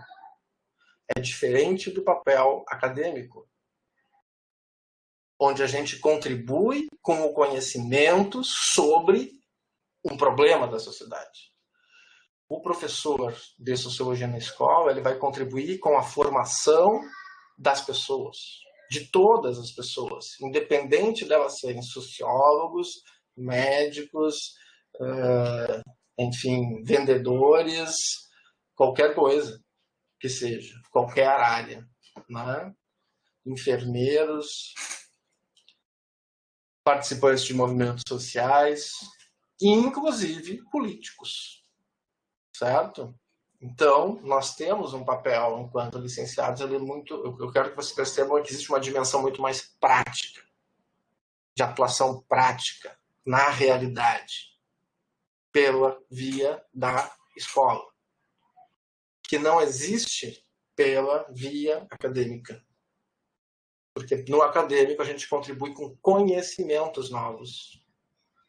É diferente do papel acadêmico, onde a gente contribui com o conhecimento sobre um problema da sociedade. O professor de sociologia na escola, ele vai contribuir com a formação das pessoas, de todas as pessoas, independente delas serem sociólogos, médicos, enfim, vendedores, qualquer coisa que seja, qualquer área, né? Enfermeiros, participantes de movimentos sociais, e inclusive políticos, certo? Então, nós temos um papel, enquanto licenciados, ele muito, eu quero que vocês percebam que existe uma dimensão muito mais prática, de atuação prática, na realidade, pela via da escola, que não existe pela via acadêmica. Porque no acadêmico a gente contribui com conhecimentos novos,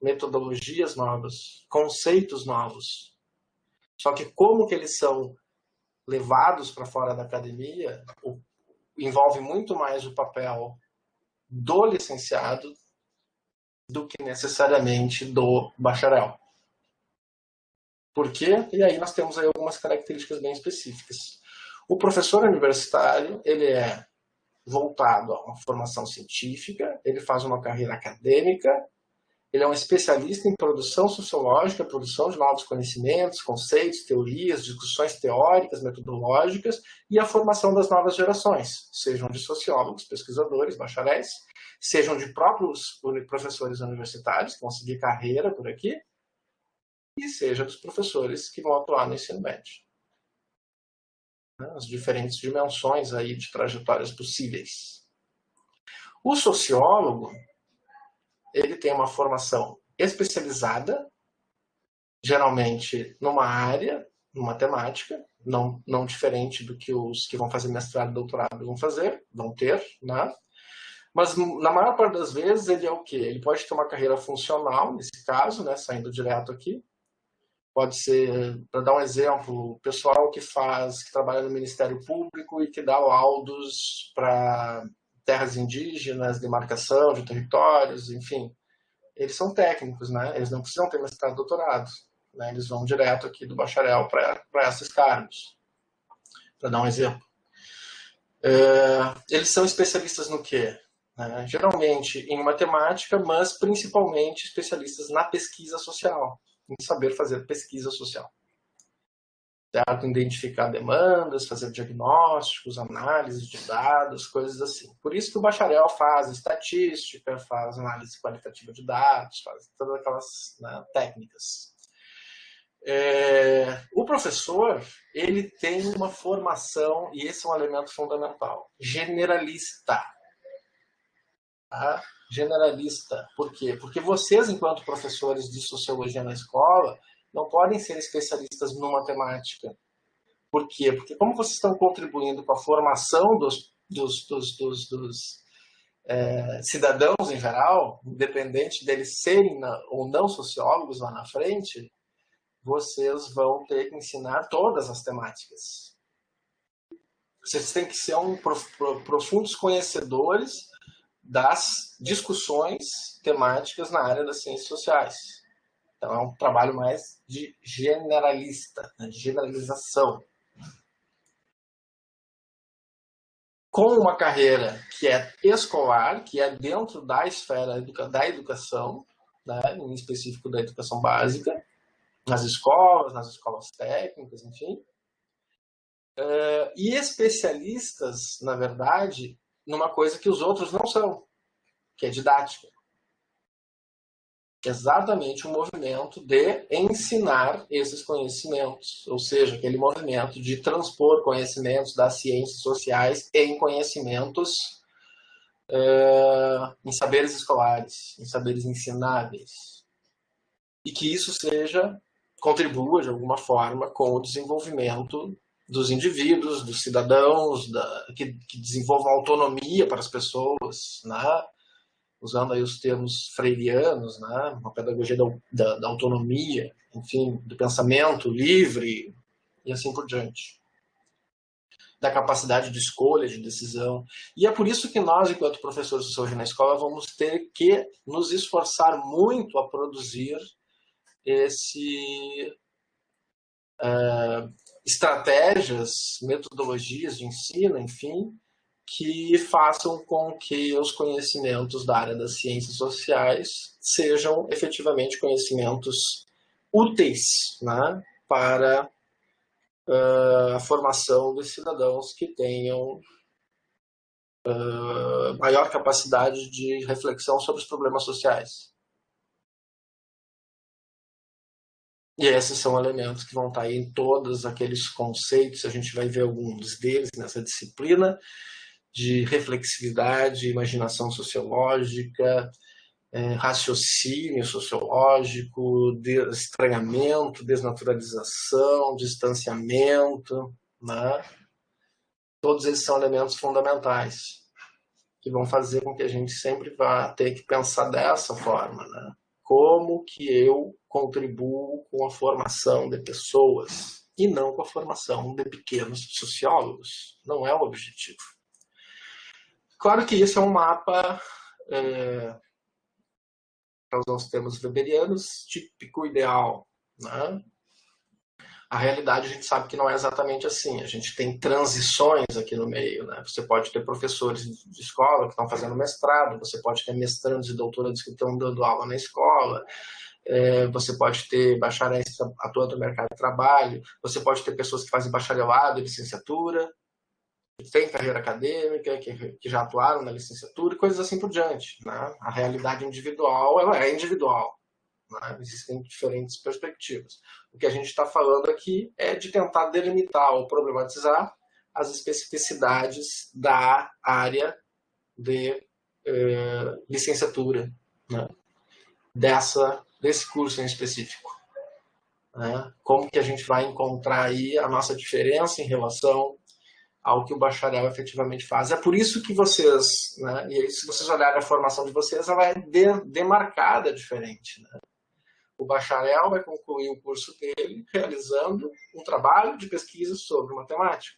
metodologias novas, conceitos novos. Só que como que eles são levados para fora da academia envolve muito mais o papel do licenciado do que necessariamente do bacharel. Por quê? E aí nós temos aí algumas características bem específicas. O professor universitário, ele é voltado a uma formação científica, ele faz uma carreira acadêmica, ele é um especialista em produção sociológica, produção de novos conhecimentos, conceitos, teorias, discussões teóricas, metodológicas e a formação das novas gerações, sejam de sociólogos, pesquisadores, bacharéis, sejam de próprios professores universitários que vão seguir carreira por aqui, e seja dos professores que vão atuar no ensino médio. As diferentes dimensões aí de trajetórias possíveis. O sociólogo, ele tem uma formação especializada, geralmente numa área, numa temática, não diferente do que os que vão fazer mestrado e doutorado vão ter, né? Mas na maior parte das vezes ele é o quê? Ele pode ter uma carreira funcional, nesse caso, né, saindo direto aqui. Pode ser, para dar um exemplo, o pessoal que trabalha no Ministério Público e que dá laudos para terras indígenas, demarcação de territórios, enfim. Eles são técnicos, né? Eles não precisam ter mestrado e doutorado, né? Eles vão direto aqui do bacharel para esses cargos, para dar um exemplo. Eles são especialistas no quê? Geralmente em matemática, mas principalmente especialistas na pesquisa social, em saber fazer pesquisa social. Certo? Identificar demandas, fazer diagnósticos, análise de dados, coisas assim. Por isso que o bacharel faz estatística, faz análise qualitativa de dados, faz todas aquelas, né, técnicas. O professor, ele tem uma formação, e esse é um elemento fundamental, generalista. Tá? Generalista. Por quê? Porque vocês, enquanto professores de sociologia na escola, não podem ser especialistas numa temática. Por quê? Porque como vocês estão contribuindo com a formação dos cidadãos em geral, independente deles serem ou não sociólogos lá na frente, vocês vão ter que ensinar todas as temáticas. Vocês têm que ser profundos conhecedores das discussões temáticas na área das ciências sociais. Então é um trabalho mais de generalista, de generalização. Com uma carreira que é escolar, que é dentro da esfera da educação, né, em específico da educação básica, nas escolas técnicas, enfim, e especialistas, na verdade, numa coisa que os outros não são, que é didática. Exatamente o movimento de ensinar esses conhecimentos, ou seja, aquele movimento de transpor conhecimentos das ciências sociais em conhecimentos, em saberes escolares, em saberes ensináveis. E que isso contribua de alguma forma com o desenvolvimento dos indivíduos, dos cidadãos, que desenvolvam autonomia para as pessoas, né? Usando aí os termos freirianos, né? Uma pedagogia da autonomia, enfim, do pensamento livre e assim por diante. Da capacidade de escolha, de decisão. E é por isso que nós, enquanto professores de sociologia na escola, vamos ter que nos esforçar muito a produzir estratégias, metodologias de ensino, enfim, que façam com que os conhecimentos da área das ciências sociais sejam efetivamente conhecimentos úteis, né, para a formação dos cidadãos que tenham maior capacidade de reflexão sobre os problemas sociais. E esses são elementos que vão estar aí em todos aqueles conceitos, a gente vai ver alguns deles nessa disciplina, de reflexividade, imaginação sociológica, raciocínio sociológico, estranhamento, desnaturalização, distanciamento, né? Todos esses são elementos fundamentais que vão fazer com que a gente sempre vá ter que pensar dessa forma, né? Como que eu contribuo com a formação de pessoas e não com a formação de pequenos sociólogos. Não é o objetivo. Claro que isso é um mapa, para usar os termos weberianos, típico ideal, né? A realidade a gente sabe que não é exatamente assim. A gente tem transições aqui no meio, né? Você pode ter professores de escola que estão fazendo mestrado, você pode ter mestrandos e doutorandos que estão dando aula na escola, você pode ter bacharéis que atuam no mercado de trabalho, você pode ter pessoas que fazem bacharelado e licenciatura, que têm carreira acadêmica, que já atuaram na licenciatura e coisas assim por diante, né? A realidade individual, ela é individual. Né? Existem diferentes perspectivas. O que a gente está falando aqui é de tentar delimitar ou problematizar as especificidades da área de licenciatura, né? Desse curso em específico. Né? Como que a gente vai encontrar aí a nossa diferença em relação ao que o bacharel efetivamente faz. É por isso que vocês, né, e se vocês olharem a formação de vocês, ela é demarcada diferente. Né? O bacharel vai concluir o curso dele realizando um trabalho de pesquisa sobre matemática,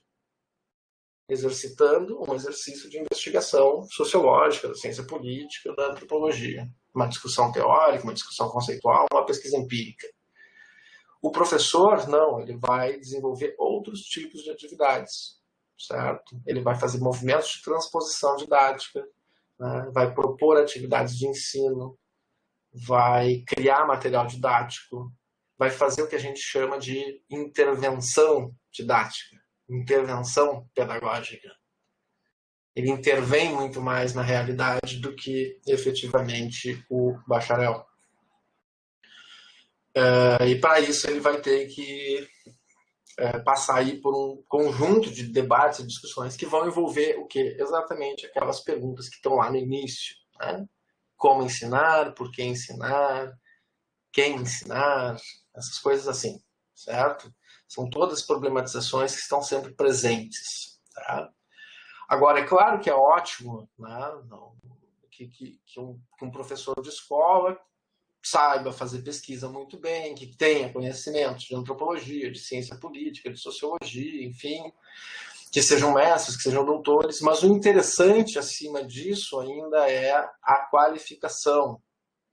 exercitando um exercício de investigação sociológica, da ciência política, da antropologia. Uma discussão teórica, uma discussão conceitual, uma pesquisa empírica. O professor, não, ele vai desenvolver outros tipos de atividades, certo? Ele vai fazer movimentos de transposição didática, né? Vai propor atividades de ensino, vai criar material didático, vai fazer o que a gente chama de intervenção didática, intervenção pedagógica. Ele intervém muito mais na realidade do que efetivamente o bacharel. E para isso ele vai ter que passar aí por um conjunto de debates e discussões que vão envolver o quê? Exatamente aquelas perguntas que estão lá no início, né? Como ensinar, por que ensinar, quem ensinar, essas coisas assim, certo? São todas problematizações que estão sempre presentes, tá? Agora, é claro que é ótimo, né? um professor de escola saiba fazer pesquisa muito bem, que tenha conhecimentos de antropologia, de ciência política, de sociologia, enfim, que sejam mestres, que sejam doutores, mas o interessante acima disso ainda é a qualificação,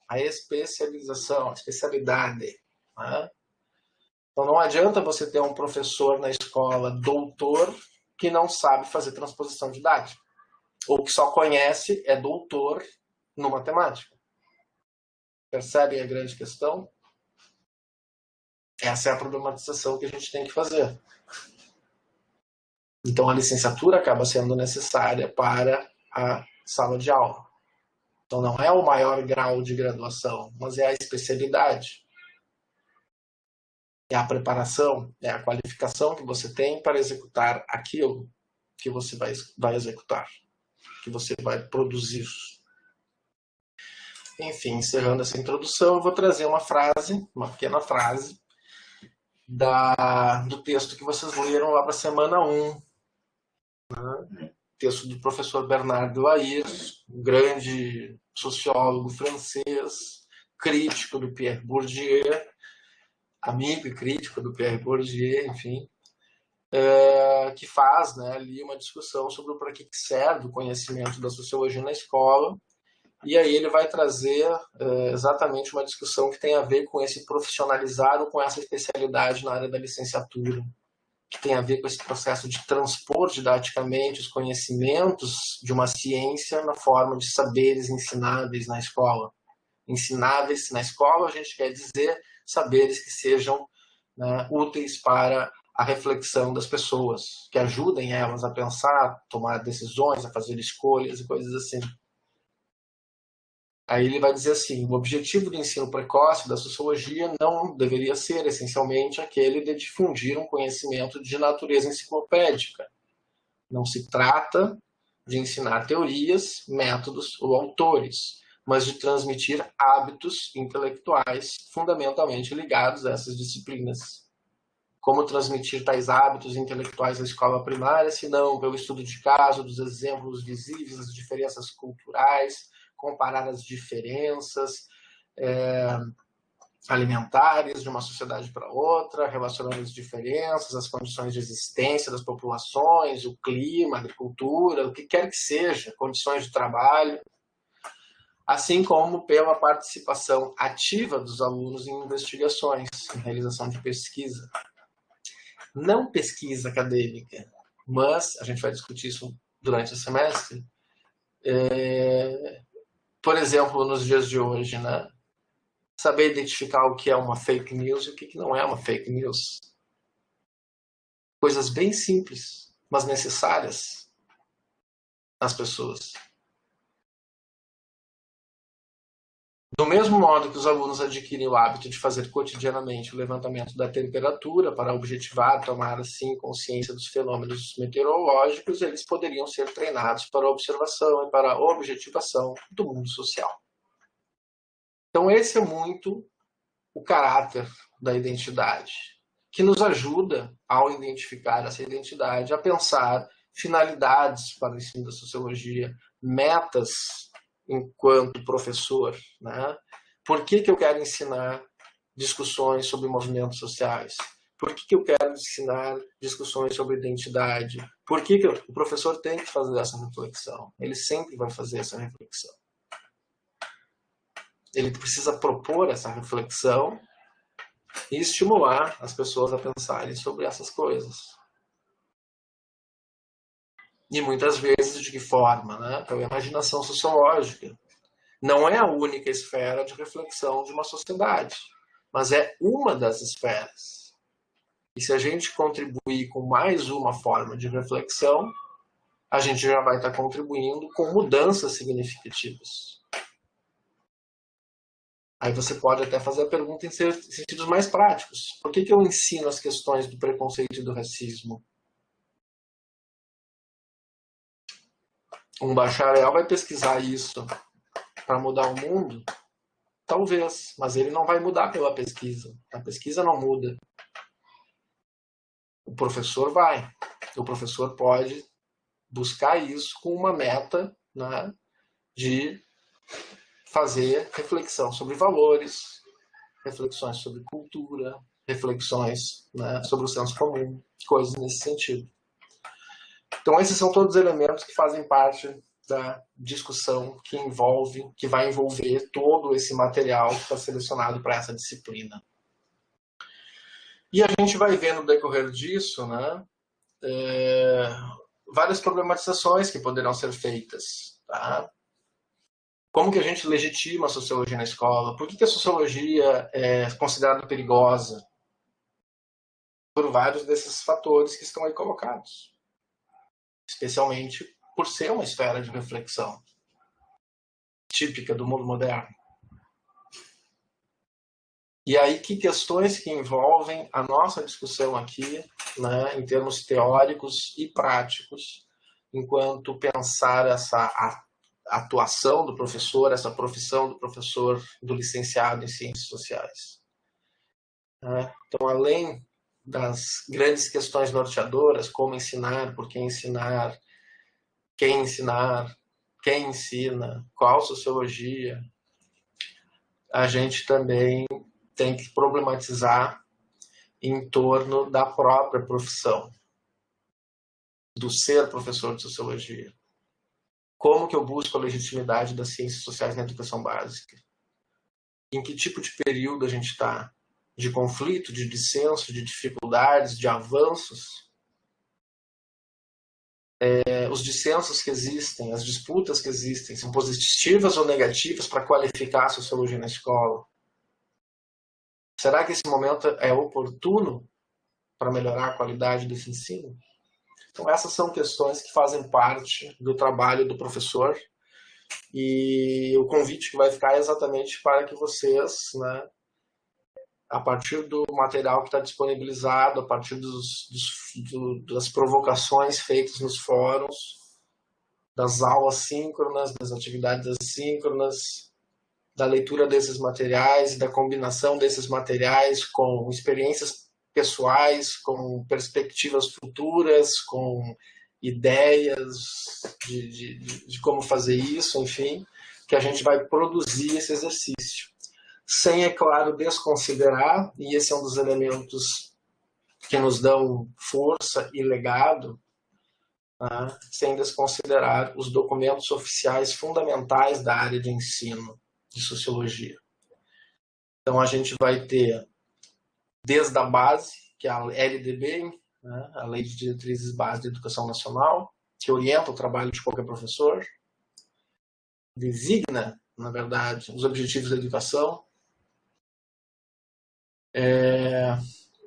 a especialização, a especialidade. Né? Então não adianta você ter um professor na escola doutor que não sabe fazer transposição didática, ou que só conhece, é doutor no matemática. Percebem a grande questão? Essa é a problematização que a gente tem que fazer. Então a licenciatura acaba sendo necessária para a sala de aula. Então não é o maior grau de graduação, mas é a especialidade. É a preparação, é a qualificação que você tem para executar aquilo que você vai executar, que você vai produzir. Enfim, encerrando essa introdução, eu vou trazer uma pequena frase, do texto que vocês leram lá para a semana 1. Né? Texto do professor Bernard Lair, um grande sociólogo francês, crítico do Pierre Bourdieu, amigo e crítico do Pierre Bourdieu, enfim, que faz, né, ali uma discussão sobre para que serve o conhecimento da sociologia na escola. E aí ele vai trazer exatamente uma discussão que tem a ver com esse profissionalizar ou com essa especialidade na área da licenciatura, que tem a ver com esse processo de transpor didaticamente os conhecimentos de uma ciência na forma de saberes ensináveis na escola. Ensináveis na escola, a gente quer dizer saberes que sejam, né, úteis para a reflexão das pessoas, que ajudem elas a pensar, tomar decisões, a fazer escolhas e coisas assim. Aí ele vai dizer assim, o objetivo do ensino precoce da sociologia não deveria ser essencialmente aquele de difundir um conhecimento de natureza enciclopédica. Não se trata de ensinar teorias, métodos ou autores, mas de transmitir hábitos intelectuais fundamentalmente ligados a essas disciplinas. Como transmitir tais hábitos intelectuais à escola primária, se não pelo estudo de caso, dos exemplos visíveis, das diferenças culturais, comparar as diferenças alimentares de uma sociedade para outra, relacionando as diferenças, as condições de existência das populações, o clima, a agricultura, o que quer que seja, condições de trabalho, assim como pela participação ativa dos alunos em investigações, em realização de pesquisa. Não pesquisa acadêmica, mas a gente vai discutir isso durante o semestre. Por exemplo, nos dias de hoje, né? Saber identificar o que é uma fake news e o que não é uma fake news. Coisas bem simples, mas necessárias às pessoas. Do mesmo modo que os alunos adquirem o hábito de fazer cotidianamente o levantamento da temperatura para objetivar, tomar assim consciência dos fenômenos meteorológicos, eles poderiam ser treinados para a observação e para a objetivação do mundo social. Então esse é muito o caráter da identidade, que nos ajuda, ao identificar essa identidade, a pensar finalidades para o ensino da sociologia, metas enquanto professor. Né? Por que eu quero ensinar discussões sobre movimentos sociais? Por que eu quero ensinar discussões sobre identidade? Por que o professor tem que fazer essa reflexão? Ele sempre vai fazer essa reflexão. Ele precisa propor essa reflexão e estimular as pessoas a pensarem sobre essas coisas. E muitas vezes de que forma? Né? Pela imaginação sociológica. Não é a única esfera de reflexão de uma sociedade, mas é uma das esferas. E se a gente contribuir com mais uma forma de reflexão, a gente já vai estar contribuindo com mudanças significativas. Aí você pode até fazer a pergunta em sentidos mais práticos. Por que eu ensino as questões do preconceito e do racismo? Um bacharel vai pesquisar isso para mudar o mundo? Talvez, mas ele não vai mudar pela pesquisa. A pesquisa não muda. O professor vai. O professor pode buscar isso com uma meta, né, de fazer reflexão sobre valores, reflexões sobre cultura, reflexões, né, sobre o senso comum, coisas nesse sentido. Então, esses são todos os elementos que fazem parte da discussão que vai envolver todo esse material que está selecionado para essa disciplina. E a gente vai ver no decorrer disso, né, várias problematizações que poderão ser feitas. Tá? Como que a gente legitima a sociologia na escola? Por que a sociologia é considerada perigosa? Por vários desses fatores que estão aí colocados. Especialmente por ser uma esfera de reflexão típica do mundo moderno. E aí, que questões que envolvem a nossa discussão aqui, né, em termos teóricos e práticos, enquanto pensar essa atuação do professor, essa profissão do professor, do licenciado em Ciências Sociais. Então, além das grandes questões norteadoras, como ensinar, por que ensinar, quem ensinar, quem ensina, qual sociologia, a gente também tem que problematizar em torno da própria profissão, do ser professor de sociologia. Como que eu busco a legitimidade das ciências sociais na educação básica? Em que tipo de período a gente está? De conflito, de dissenso, de dificuldades, de avanços? Os dissensos que existem, as disputas que existem, são positivas ou negativas para qualificar a sociologia na escola? Será que esse momento é oportuno para melhorar a qualidade desse ensino? Então, essas são questões que fazem parte do trabalho do professor e o convite que vai ficar é exatamente para que vocês, né, a partir do material que está disponibilizado, a partir das provocações feitas nos fóruns, das aulas síncronas, das atividades assíncronas, da leitura desses materiais, da combinação desses materiais com experiências pessoais, com perspectivas futuras, com ideias de como fazer isso, enfim, que a gente vai produzir esse exercício. Sem, é claro, desconsiderar, e esse é um dos elementos que nos dão força e legado, tá? Sem desconsiderar os documentos oficiais fundamentais da área de ensino de sociologia. Então, a gente vai ter, desde a base, que é a LDB, né, a Lei de Diretrizes Básicas da Educação Nacional, que orienta o trabalho de qualquer professor, designa, na verdade, os objetivos da educação,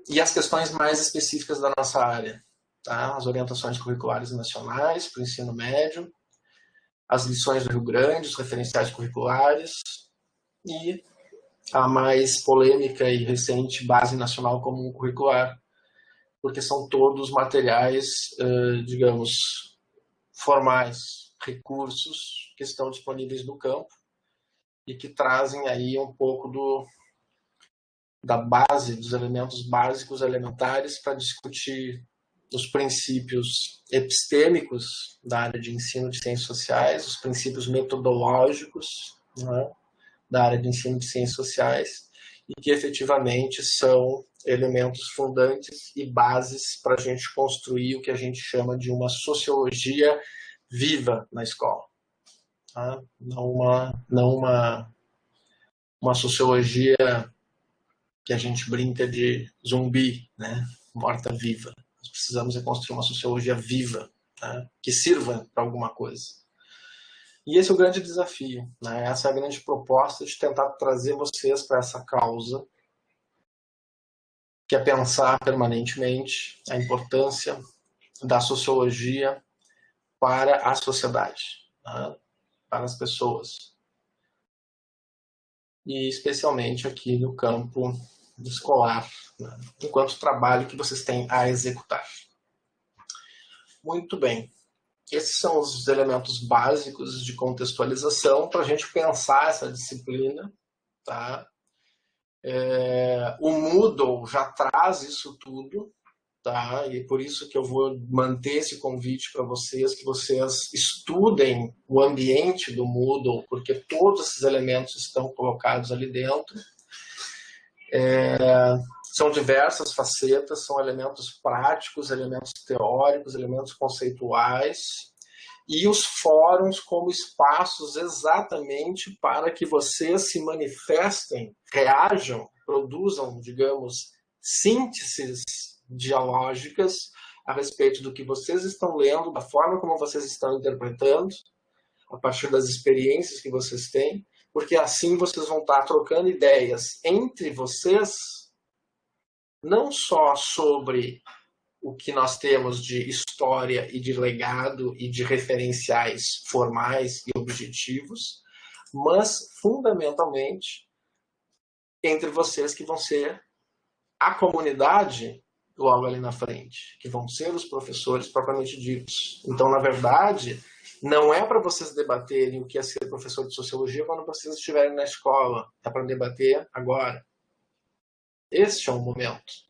e as questões mais específicas da nossa área. Tá? As orientações curriculares nacionais para o ensino médio, as lições do Rio Grande, os referenciais curriculares e a mais polêmica e recente Base Nacional Comum Curricular, porque são todos materiais, digamos, formais, recursos que estão disponíveis no campo e que trazem aí um pouco da base, dos elementos básicos elementares para discutir os princípios epistêmicos da área de ensino de ciências sociais, os princípios metodológicos, né, da área de ensino de ciências sociais, e que efetivamente são elementos fundantes e bases para a gente construir o que a gente chama de uma sociologia viva na escola. Tá? Não uma sociologia que a gente brinca de zumbi, né? Morta-viva. Nós precisamos construir uma sociologia viva, tá? Que sirva para alguma coisa. E esse é o grande desafio, né? Essa é a grande proposta de tentar trazer vocês para essa causa, que é pensar permanentemente a importância da sociologia para a sociedade, né? Para as pessoas. E especialmente aqui no campo escolar, né? Enquanto trabalho que vocês têm a executar. Muito bem. Esses são os elementos básicos de contextualização para a gente pensar essa disciplina. Tá? O Moodle já traz isso tudo. tá? E por isso que eu vou manter esse convite para vocês, que vocês estudem o ambiente do Moodle, porque todos esses elementos estão colocados ali dentro. São diversas facetas, são elementos práticos, elementos teóricos, elementos conceituais, e os fóruns como espaços exatamente para que vocês se manifestem, reajam, produzam, digamos, sínteses dialógicas a respeito do que vocês estão lendo, da forma como vocês estão interpretando, a partir das experiências que vocês têm, porque assim vocês vão estar trocando ideias entre vocês, não só sobre o que nós temos de história e de legado e de referenciais formais e objetivos, mas fundamentalmente entre vocês que vão ser a comunidade logo ali na frente, que vão ser os professores propriamente ditos. Então, na verdade, não é para vocês debaterem o que é ser professor de sociologia quando vocês estiverem na escola, é para debater agora. Este é o momento.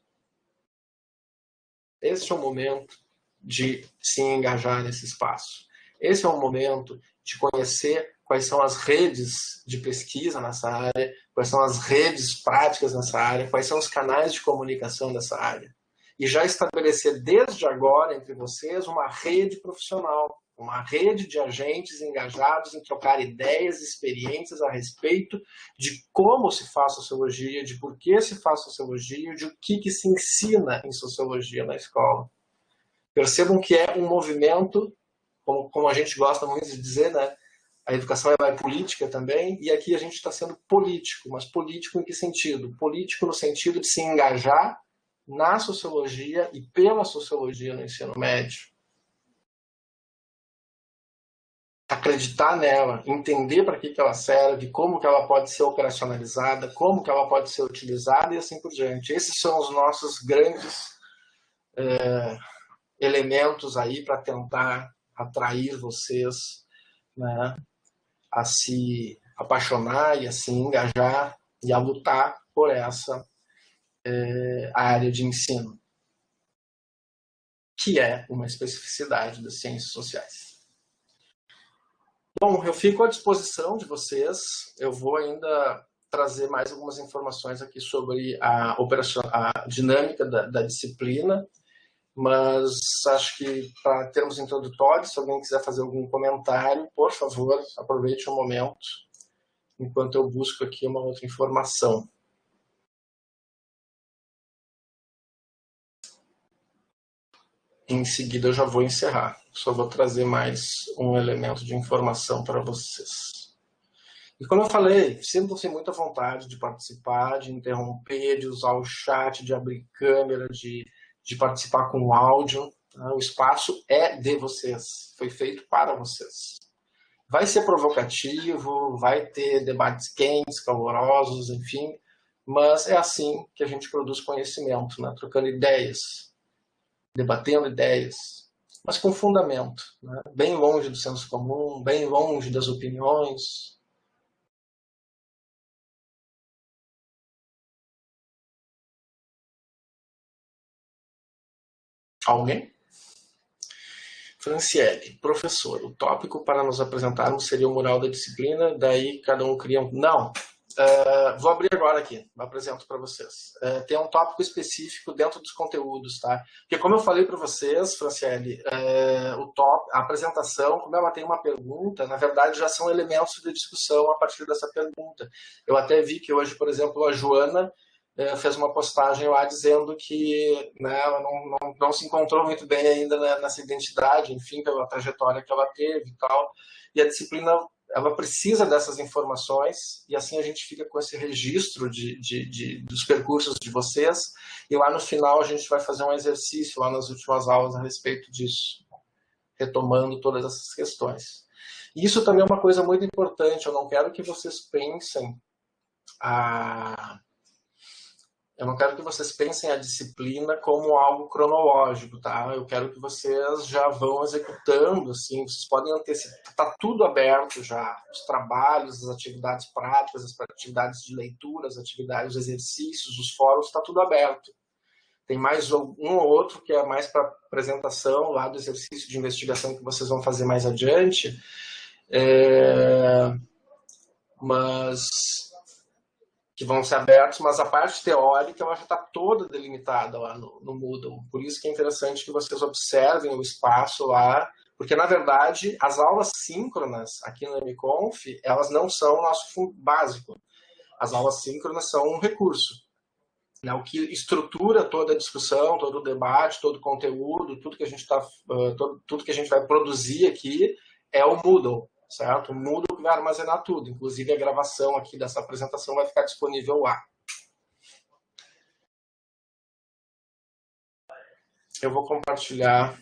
Este é o momento de se engajar nesse espaço. Esse é o momento de conhecer quais são as redes de pesquisa nessa área, quais são as redes práticas nessa área, quais são os canais de comunicação dessa área. E já estabelecer desde agora entre vocês uma rede profissional, uma rede de agentes engajados em trocar ideias e experiências a respeito de como se faz sociologia, de por que se faz sociologia, de o que se ensina em sociologia na escola. Percebam que é um movimento, como a gente gosta muito de dizer, né? A educação é política também, e aqui a gente está sendo político, mas político em que sentido? Político no sentido de se engajar na sociologia e pela sociologia no ensino médio. Acreditar nela, entender para que ela serve, como que ela pode ser operacionalizada, como que ela pode ser utilizada e assim por diante. Esses são os nossos grandes elementos aí para tentar atrair vocês, né, a se apaixonar e a se engajar e a lutar por essa área de ensino, que é uma especificidade das ciências sociais. Bom, eu fico à disposição de vocês. Eu vou ainda trazer mais algumas informações aqui sobre a dinâmica da disciplina, mas acho que para termos introdutórios, se alguém quiser fazer algum comentário, por favor, aproveite o momento, enquanto eu busco aqui uma outra informação. Em seguida eu já vou encerrar. Só vou trazer mais um elemento de informação para vocês. E como eu falei, sintam-se muito à vontade de participar, de interromper, de usar o chat, de abrir câmera, de participar com o áudio. O espaço é de vocês, foi feito para vocês. Vai ser provocativo, vai ter debates quentes, calorosos, enfim, mas é assim que a gente produz conhecimento, né? Trocando ideias, debatendo ideias, mas com fundamento, né? Bem longe do senso comum, bem longe das opiniões. Alguém? Franciele, professor, o tópico para nos apresentarmos seria o mural da disciplina, daí cada um cria um... Não, vou abrir agora aqui, apresento para vocês. Tem um tópico específico dentro dos conteúdos, tá? Porque como eu falei para vocês, Franciele, a apresentação, como ela tem uma pergunta, na verdade já são elementos de discussão a partir dessa pergunta. Eu até vi que hoje, por exemplo, a Joana fez uma postagem lá dizendo que, né, ela não se encontrou muito bem ainda, né, nessa identidade, enfim, pela trajetória que ela teve e tal. E a disciplina, ela precisa dessas informações, e assim a gente fica com esse registro dos percursos de vocês, e lá no final a gente vai fazer um exercício lá nas últimas aulas a respeito disso, retomando todas essas questões. E isso também é uma coisa muito importante, eu não quero que vocês pensem Eu não quero que vocês pensem a disciplina como algo cronológico, tá? Eu quero que vocês já vão executando, assim, vocês podem antecipar, está tudo aberto já, os trabalhos, as atividades práticas, as atividades de leitura, as atividades, os exercícios, os fóruns, está tudo aberto. Tem mais um ou outro que é mais para apresentação lá do exercício de investigação que vocês vão fazer mais adiante. Mas que vão ser abertos, mas a parte teórica ela já está toda delimitada lá no Moodle. Por isso que é interessante que vocês observem o espaço lá, porque, na verdade, as aulas síncronas aqui no MConf, elas não são o nosso básico. As aulas síncronas são um recurso. Né? O que estrutura toda a discussão, todo o debate, todo o conteúdo, tudo que a gente vai produzir aqui é o Moodle, certo? O Moodle que vai armazenar tudo, inclusive a gravação aqui dessa apresentação vai ficar disponível lá. Eu vou compartilhar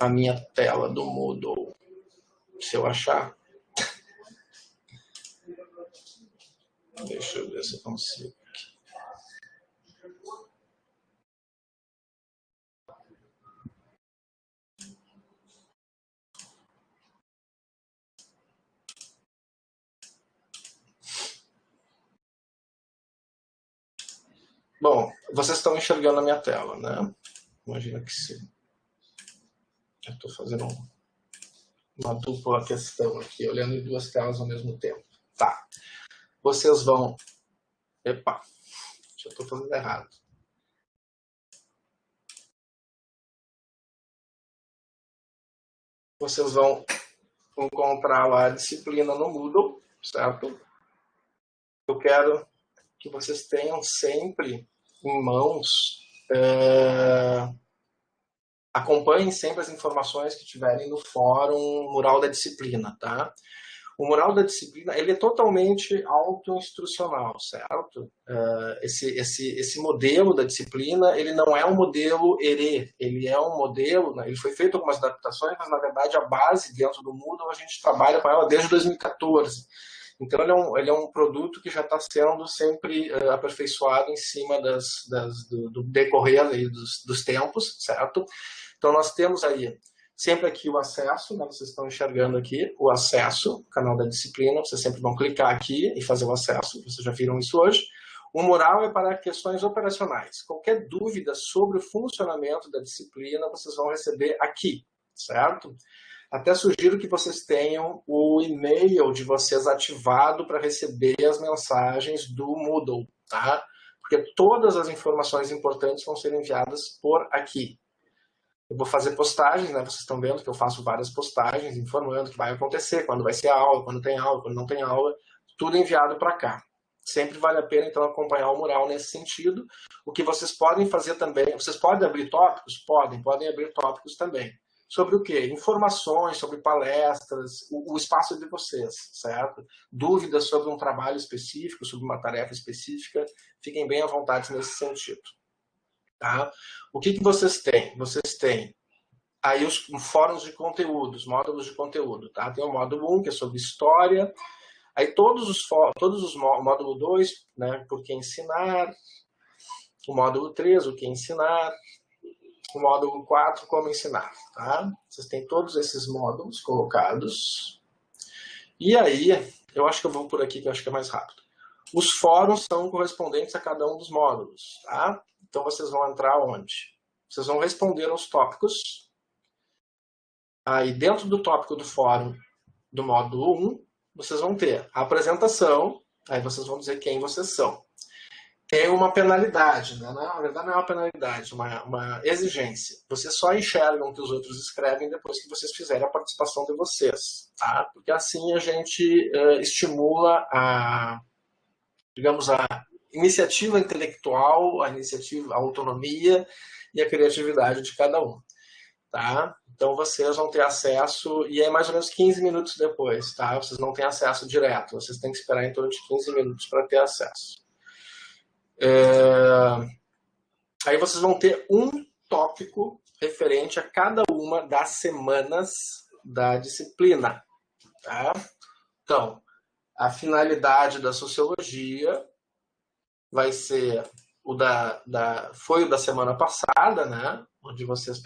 a minha tela do Moodle, se eu achar. Deixa eu ver se eu consigo. Bom, vocês estão enxergando a minha tela, né? Imagina que sim. Eu estou fazendo uma dupla questão aqui, olhando em duas telas ao mesmo tempo. Tá. Vocês vão... Epa, já estou fazendo errado. Vocês vão encontrar lá a disciplina no Moodle, certo? Eu quero que vocês tenham sempre em mãos, acompanhem sempre as informações que tiverem no fórum Mural da Disciplina, tá? O Mural da Disciplina, ele é totalmente auto-instrucional, certo? Esse modelo da disciplina, ele não é um modelo herê, ele é um modelo, né, ele foi feito algumas adaptações, mas na verdade a base dentro do Moodle a gente trabalha com ela desde 2014. Então ele é um produto que já está sendo sempre aperfeiçoado em cima do decorrer aí dos tempos, certo? Então nós temos aí sempre aqui o acesso, né? Vocês estão enxergando aqui o acesso, canal da disciplina, vocês sempre vão clicar aqui e fazer o acesso, vocês já viram isso hoje. O mural é para questões operacionais. Qualquer dúvida sobre o funcionamento da disciplina, vocês vão receber aqui, certo? Até sugiro que vocês tenham o e-mail de vocês ativado para receber as mensagens do Moodle, tá? Porque todas as informações importantes vão ser enviadas por aqui. Eu vou fazer postagens, né? Vocês estão vendo que eu faço várias postagens informando o que vai acontecer, quando vai ser a aula, quando tem aula, quando não tem aula, tudo enviado para cá. Sempre vale a pena, então, acompanhar o mural nesse sentido. O que vocês podem fazer também, vocês podem abrir tópicos? Podem abrir tópicos também. Sobre o quê? Informações, sobre palestras, o espaço de vocês, certo? Dúvidas sobre um trabalho específico, sobre uma tarefa específica, fiquem bem à vontade nesse sentido. Tá? O que vocês têm? Vocês têm aí os fóruns de conteúdo, os módulos de conteúdo. Tá? Tem o módulo 1, que é sobre história. Aí todos os módulo 2, né, por que ensinar. O módulo 3, o que ensinar. O módulo 4, como ensinar. Tá? Vocês têm todos esses módulos colocados. E aí, eu acho que eu vou por aqui, que eu acho que é mais rápido. Os fóruns são correspondentes a cada um dos módulos. Tá? Então, vocês vão entrar onde? Vocês vão responder aos tópicos. Aí, dentro do tópico do fórum do módulo 1, vocês vão ter a apresentação. Aí, vocês vão dizer quem vocês são. Tem uma penalidade, né? Na verdade, não é uma penalidade, uma exigência. Vocês só enxergam o que os outros escrevem depois que vocês fizerem a participação de vocês. Tá? Porque assim a gente estimula digamos, a iniciativa intelectual, a iniciativa, a autonomia e a criatividade de cada um. Tá? Então vocês vão ter acesso, e é mais ou menos 15 minutos depois, tá? Vocês não têm acesso direto, vocês têm que esperar em torno de 15 minutos para ter acesso. Aí vocês vão ter um tópico referente a cada uma das semanas da disciplina. Tá? Então, a finalidade da sociologia vai ser foi o da semana passada, né? Onde vocês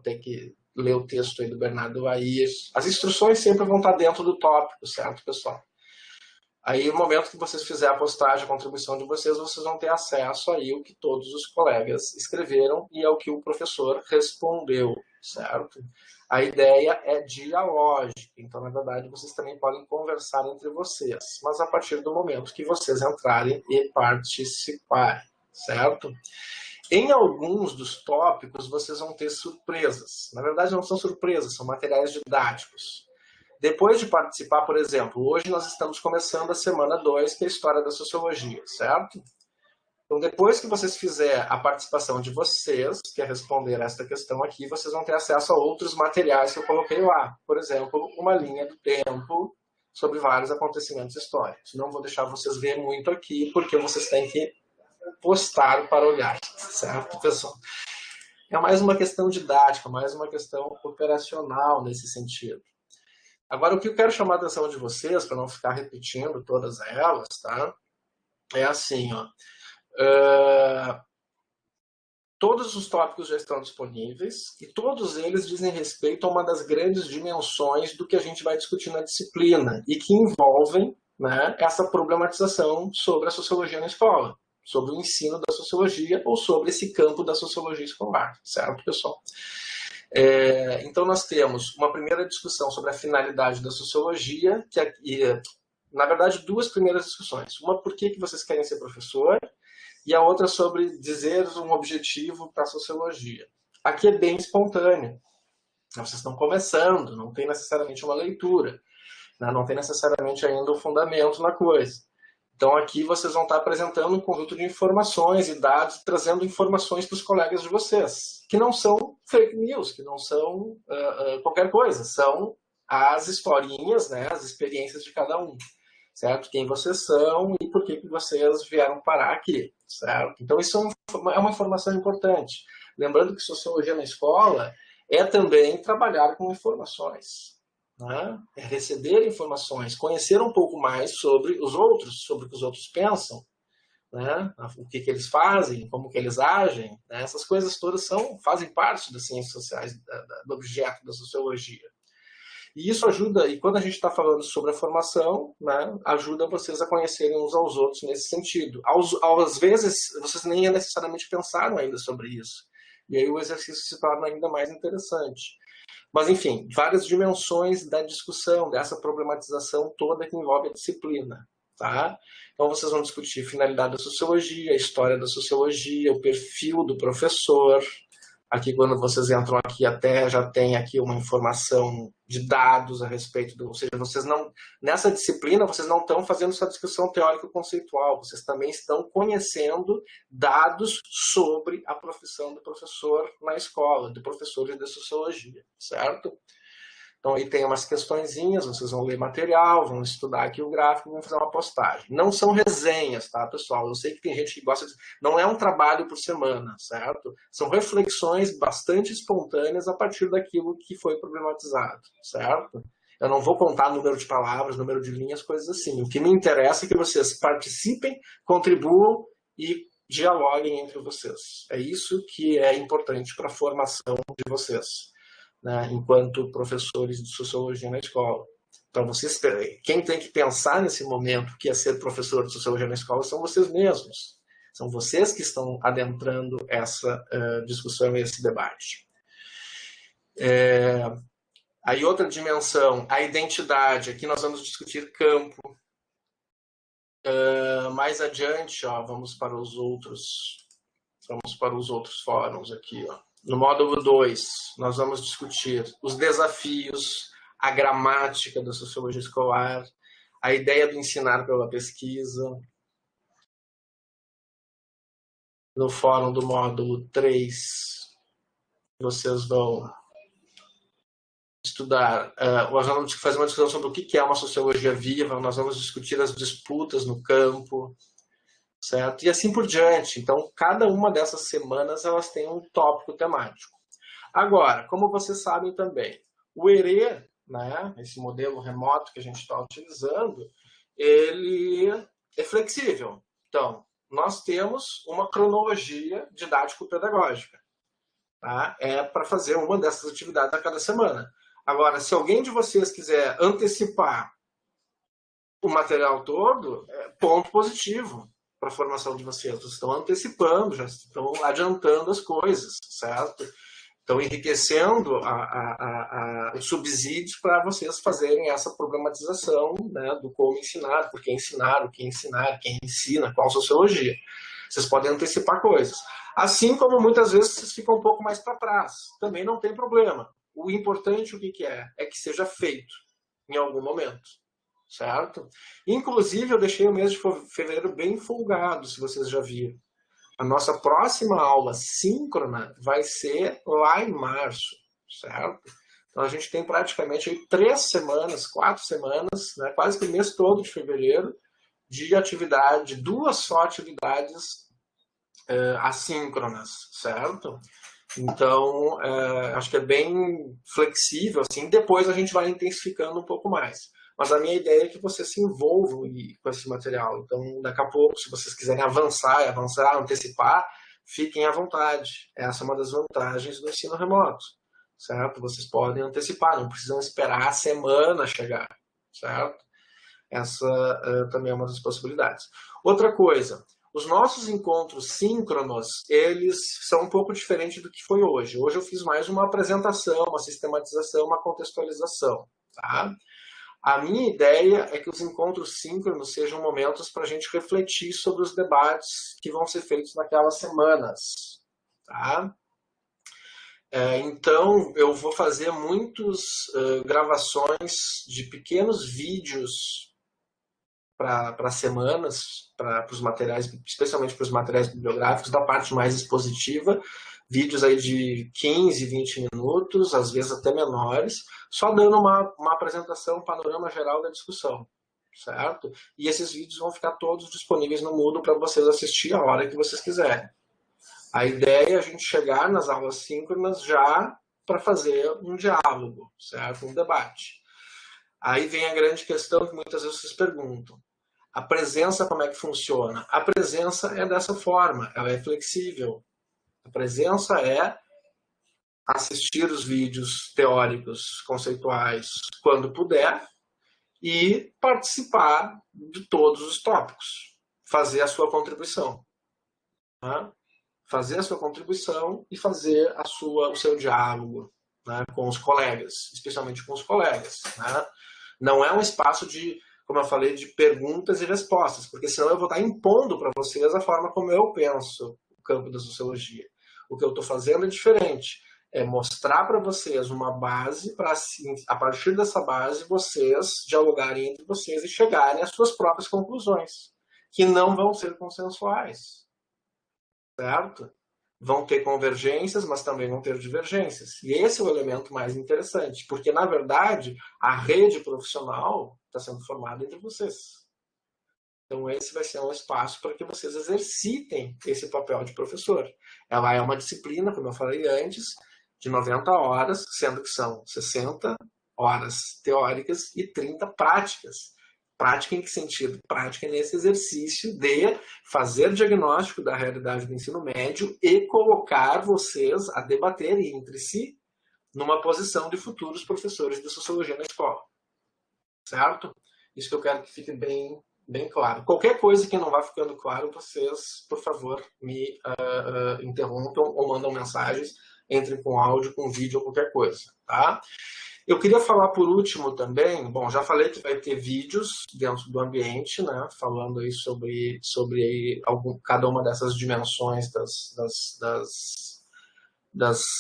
têm que ler o texto aí do Bernardo Aires. As instruções sempre vão estar dentro do tópico, certo, pessoal? Aí, no momento que vocês fizerem a postagem, a contribuição de vocês, vocês vão ter acesso aí ao que todos os colegas escreveram e ao que o professor respondeu, certo? A ideia é dialógica, então, na verdade, vocês também podem conversar entre vocês, mas a partir do momento que vocês entrarem e participarem, certo? Em alguns dos tópicos, vocês vão ter surpresas. Na verdade, não são surpresas, são materiais didáticos. Depois de participar, por exemplo, hoje nós estamos começando a semana 2, que é a História da Sociologia, certo? Então, depois que vocês fizerem a participação de vocês, que é responder esta questão aqui, vocês vão ter acesso a outros materiais que eu coloquei lá. Por exemplo, uma linha do tempo sobre vários acontecimentos históricos. Não vou deixar vocês ver muito aqui, porque vocês têm que postar para olhar, certo, pessoal? É mais uma questão didática, mais uma questão operacional nesse sentido. Agora, o que eu quero chamar a atenção de vocês, para não ficar repetindo todas elas, tá? É assim, ó. Todos os tópicos já estão disponíveis e todos eles dizem respeito a uma das grandes dimensões do que a gente vai discutir na disciplina e que envolvem, né, essa problematização sobre a sociologia na escola, sobre o ensino da sociologia ou sobre esse campo da sociologia escolar, certo, pessoal? Então, nós temos uma primeira discussão sobre a finalidade da sociologia, na verdade, duas primeiras discussões. Uma, por que vocês querem ser professor, e a outra sobre dizer um objetivo para a sociologia. Aqui é bem espontâneo. Vocês estão começando, não tem necessariamente uma leitura, né? Não tem necessariamente ainda o fundamento na coisa. Então, aqui vocês vão estar apresentando um conjunto de informações e dados, trazendo informações para os colegas de vocês, que não são fake news, que não são qualquer coisa, são as historinhas, né, as experiências de cada um, certo? Quem vocês são e por que vocês vieram parar aqui, certo? Então, isso é uma informação importante. Lembrando que sociologia na escola é também trabalhar com informações, né? É receber informações, conhecer um pouco mais sobre os outros, sobre o que os outros pensam, né? O que eles fazem, como que eles agem, né? Essas coisas todas fazem parte das ciências sociais, do objeto da sociologia. E isso ajuda, e quando a gente está falando sobre a formação, né, ajuda vocês a conhecerem uns aos outros nesse sentido. Às vezes, vocês nem necessariamente pensaram ainda sobre isso. E aí o exercício se torna ainda mais interessante. Mas, enfim, várias dimensões da discussão, dessa problematização toda que envolve a disciplina. Tá? Então, vocês vão discutir a finalidade da sociologia, a história da sociologia, o perfil do professor. Aqui, quando vocês entram aqui, até já tem aqui uma informação de dados a respeito ou seja, vocês não, nessa disciplina, vocês não estão fazendo só discussão teórico-conceitual, vocês também estão conhecendo dados sobre a profissão do professor na escola, do professor de sociologia, certo? Então, aí tem umas questõezinhas, vocês vão ler material, vão estudar aqui o gráfico, vão fazer uma postagem. Não são resenhas, tá, pessoal? Eu sei que tem gente que gosta de... Não é um trabalho por semana, certo? São reflexões bastante espontâneas a partir daquilo que foi problematizado, certo? Eu não vou contar número de palavras, número de linhas, coisas assim. O que me interessa é que vocês participem, contribuam e dialoguem entre vocês. É isso que é importante para a formação de vocês, né, enquanto professores de sociologia na escola. Então, vocês, quem tem que pensar nesse momento que é ser professor de sociologia na escola são vocês mesmos. São vocês que estão adentrando essa discussão e esse debate. Aí outra dimensão, a identidade. Aqui nós vamos discutir campo. Mais adiante, ó, vamos para os outros fóruns aqui, ó. No módulo 2, nós vamos discutir os desafios, a gramática da sociologia escolar, a ideia do ensinar pela pesquisa. No fórum do módulo 3, vocês vão estudar, nós vamos fazer uma discussão sobre o que é uma sociologia viva, nós vamos discutir as disputas no campo, certo? E assim por diante. Então, cada uma dessas semanas elas têm um tópico temático. Agora, como vocês sabem também, o ERE, né, esse modelo remoto que a gente está utilizando, ele é flexível. Então, nós temos uma cronologia didático-pedagógica. Tá? É para fazer uma dessas atividades a cada semana. Agora, se alguém de vocês quiser antecipar o material todo, ponto positivo para a formação de vocês. Vocês estão antecipando, já estão adiantando as coisas, certo? Estão enriquecendo os subsídios para vocês fazerem essa problematização, né, do como ensinar, por que ensinar, o que ensinar, quem ensina, qual sociologia. Vocês podem antecipar coisas. Assim como muitas vezes vocês ficam um pouco mais para trás. Também não tem problema. O importante, o que é? É que seja feito em algum momento. Certo? Inclusive, eu deixei o mês de fevereiro bem folgado, se vocês já viram. A nossa próxima aula síncrona vai ser lá em março, certo? Então, a gente tem praticamente aí 3 semanas, 4 semanas, né, quase que o mês todo de fevereiro, de atividade, 2 só atividades assíncronas, certo? Então, acho que é bem flexível, assim, depois a gente vai intensificando um pouco mais. Mas a minha ideia é que vocês se envolvam com esse material. Então, daqui a pouco, se vocês quiserem avançar, antecipar, fiquem à vontade. Essa é uma das vantagens do ensino remoto, certo? Vocês podem antecipar, não precisam esperar a semana chegar, certo? Essa também é uma das possibilidades. Outra coisa, os nossos encontros síncronos, eles são um pouco diferentes do que foi hoje. Hoje eu fiz mais uma apresentação, uma sistematização, uma contextualização, tá? A minha ideia é que os encontros síncronos sejam momentos para a gente refletir sobre os debates que vão ser feitos naquelas semanas, tá? Então, eu vou fazer muitas gravações de pequenos vídeos para semanas, para os materiais, especialmente para os materiais bibliográficos, da parte mais expositiva, vídeos aí de 15, 20 minutos, às vezes até menores, só dando uma apresentação, um panorama geral da discussão, certo? E esses vídeos vão ficar todos disponíveis no Moodle para vocês assistir a hora que vocês quiserem. A ideia é a gente chegar nas aulas síncronas já para fazer um diálogo, certo? Um debate. Aí vem a grande questão que muitas vezes vocês perguntam. A presença, como é que funciona? A presença é dessa forma, ela é flexível. A presença é assistir os vídeos teóricos, conceituais, quando puder, e participar de todos os tópicos. Fazer a sua contribuição. Tá? Fazer a sua contribuição e fazer o seu diálogo, né, com os colegas, especialmente com os colegas. Né? Não é um espaço de, como eu falei, de perguntas e respostas, porque senão eu vou estar impondo para vocês a forma como eu penso o campo da sociologia. O que eu estou fazendo é diferente. É mostrar para vocês uma base para, a partir dessa base, vocês dialogarem entre vocês e chegarem às suas próprias conclusões, que não vão ser consensuais. Certo? Vão ter convergências, mas também vão ter divergências. E esse é o elemento mais interessante, porque, na verdade, a rede profissional está sendo formada entre vocês. Então, esse vai ser um espaço para que vocês exercitem esse papel de professor. Ela é uma disciplina, como eu falei antes, de 90 horas, sendo que são 60 horas teóricas e 30 práticas. Prática em que sentido? Prática nesse exercício de fazer diagnóstico da realidade do ensino médio e colocar vocês a debaterem entre si numa posição de futuros professores de sociologia na escola. Certo? Isso que eu quero que fique bem claro. Qualquer coisa que não vá ficando claro, vocês, por favor, me interrompam ou mandam mensagens, entrem com áudio, com vídeo ou qualquer coisa. Tá? Eu queria falar por último também, bom, já falei que vai ter vídeos dentro do ambiente, né, falando aí sobre cada uma dessas dimensões das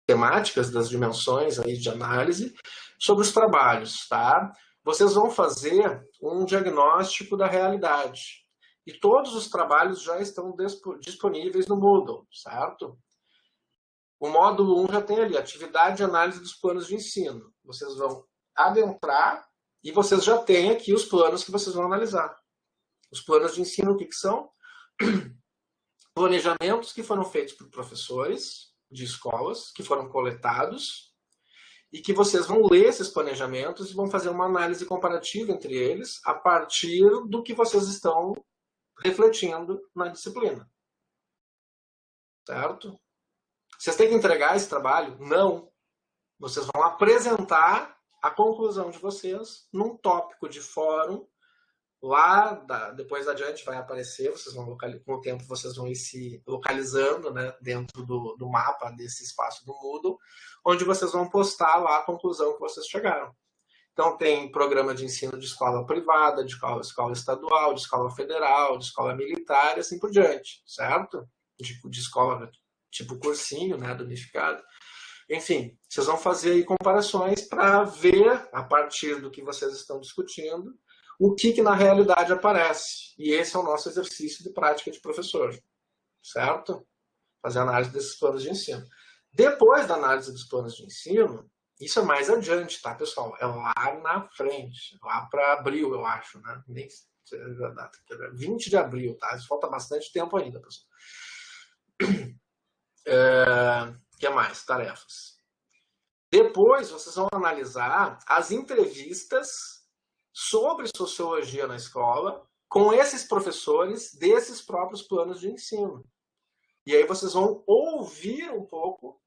temáticas, das dimensões aí de análise, sobre os trabalhos, tá? Vocês vão fazer um diagnóstico da realidade. E todos os trabalhos já estão disponíveis no Moodle, certo? O módulo 1 já tem ali, atividade de análise dos planos de ensino. Vocês vão adentrar e vocês já têm aqui os planos que vocês vão analisar. Os planos de ensino, o que são? Planejamentos que foram feitos por professores de escolas, que foram coletados, e que vocês vão ler esses planejamentos e vão fazer uma análise comparativa entre eles a partir do que vocês estão refletindo na disciplina. Certo? Vocês têm que entregar esse trabalho? Não. Vocês vão apresentar a conclusão de vocês num tópico de fórum. Lá, depois adiante vai aparecer, vocês vão com o tempo vocês vão ir se localizando, né, dentro do mapa desse espaço do Moodle, onde vocês vão postar lá a conclusão que vocês chegaram. Então tem programa de ensino de escola privada, de escola estadual, de escola federal, de escola militar e assim por diante, certo? De escola tipo cursinho, né, do unificado. Enfim, vocês vão fazer aí comparações para ver, a partir do que vocês estão discutindo, o que na realidade aparece. E esse é o nosso exercício de prática de professor, certo? Fazer análise desses planos de ensino. Depois da análise dos planos de ensino, isso é mais adiante, tá, pessoal? É lá na frente, lá para abril, eu acho, né? Nem sei a data, 20 de abril, tá? Isso falta bastante tempo ainda, pessoal. O que mais? Tarefas. Depois, vocês vão analisar as entrevistas sobre sociologia na escola com esses professores desses próprios planos de ensino. E aí vocês vão ouvir um pouco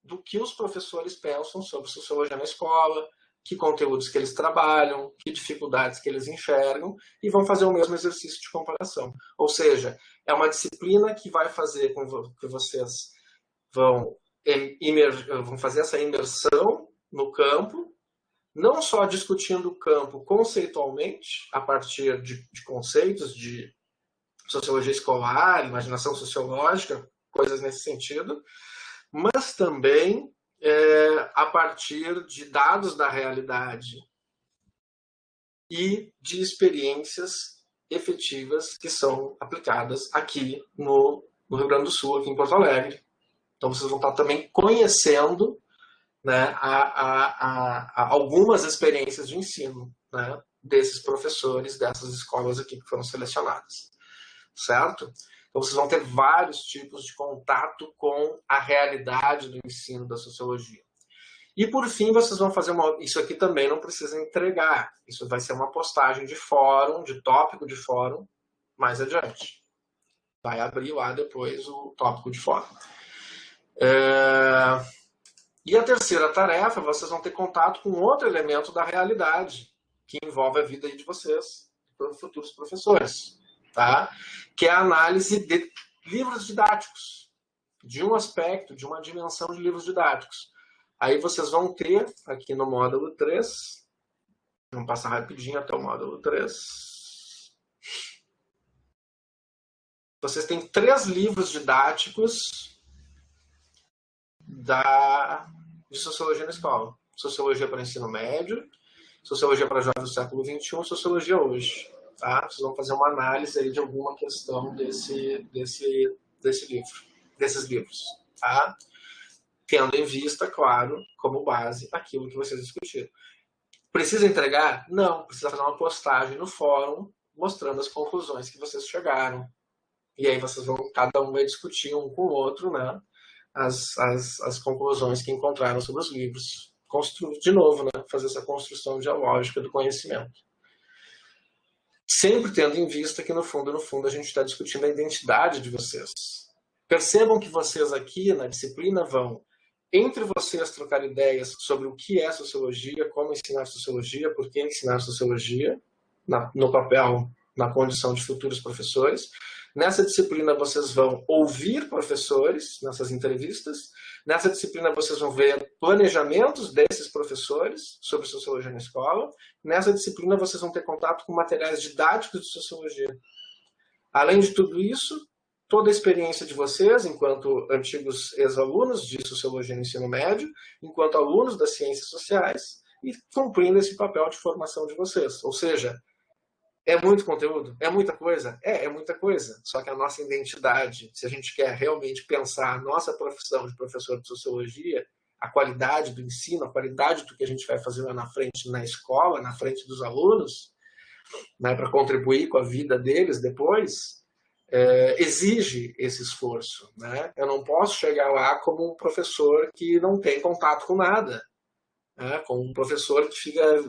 do que os professores pensam sobre sociologia na escola, que conteúdos que eles trabalham, que dificuldades que eles enxergam, e vão fazer o mesmo exercício de comparação. Ou seja, é uma disciplina que vai fazer com que vocês vão fazer essa imersão no campo, não só discutindo o campo conceitualmente, a partir de conceitos de sociologia escolar, imaginação sociológica, coisas nesse sentido, mas também a partir de dados da realidade e de experiências efetivas que são aplicadas aqui no Rio Grande do Sul, aqui em Porto Alegre. Então vocês vão estar também conhecendo, né, algumas experiências de ensino, né, desses professores, dessas escolas aqui que foram selecionadas, certo? Então vocês vão ter vários tipos de contato com a realidade do ensino da sociologia. E por fim vocês vão fazer isso aqui também não precisa entregar, isso vai ser uma postagem de fórum, de tópico de fórum, mais adiante. Vai abrir lá depois o tópico de fórum. E a terceira tarefa, vocês vão ter contato com outro elemento da realidade, que envolve a vida de vocês, futuros professores, tá? Que é a análise de livros didáticos, de um aspecto, de uma dimensão de livros didáticos. Aí vocês vão ter, aqui no módulo 3, vamos passar rapidinho até o módulo 3. Vocês têm 3 livros didáticos de sociologia na escola. Sociologia para ensino médio, sociologia para jovens do século XXI, sociologia hoje. Tá? Vocês vão fazer uma análise aí de alguma questão desses livros. Tá? Tendo em vista, claro, como base, aquilo que vocês discutiram. Precisa entregar? Não. Precisa fazer uma postagem no fórum mostrando as conclusões que vocês chegaram. E aí vocês vão, cada um vai discutir um com o outro, né? As conclusões que encontraram sobre os livros. De novo, né? Fazer essa construção dialógica do conhecimento. Sempre tendo em vista que, no fundo, a gente está discutindo a identidade de vocês. Percebam que vocês aqui, na disciplina, vão, entre vocês, trocar ideias sobre o que é sociologia, como ensinar sociologia, por que ensinar sociologia, no papel, na condição de futuros professores. Nessa disciplina, vocês vão ouvir professores nessas entrevistas. Nessa disciplina, vocês vão ver planejamentos desses professores sobre sociologia na escola. Nessa disciplina, vocês vão ter contato com materiais didáticos de sociologia. Além de tudo isso, toda a experiência de vocês, enquanto antigos ex-alunos de sociologia no ensino médio, enquanto alunos das ciências sociais, e cumprindo esse papel de formação de vocês. Ou seja, é muito conteúdo? É muita coisa? É muita coisa. Só que a nossa identidade, se a gente quer realmente pensar a nossa profissão de professor de sociologia, a qualidade do ensino, a qualidade do que a gente vai fazer lá na frente na escola, na frente dos alunos, né, para contribuir com a vida deles depois, exige esse esforço. Né? Eu não posso chegar lá como um professor que não tem contato com nada, né? Como um professor que fica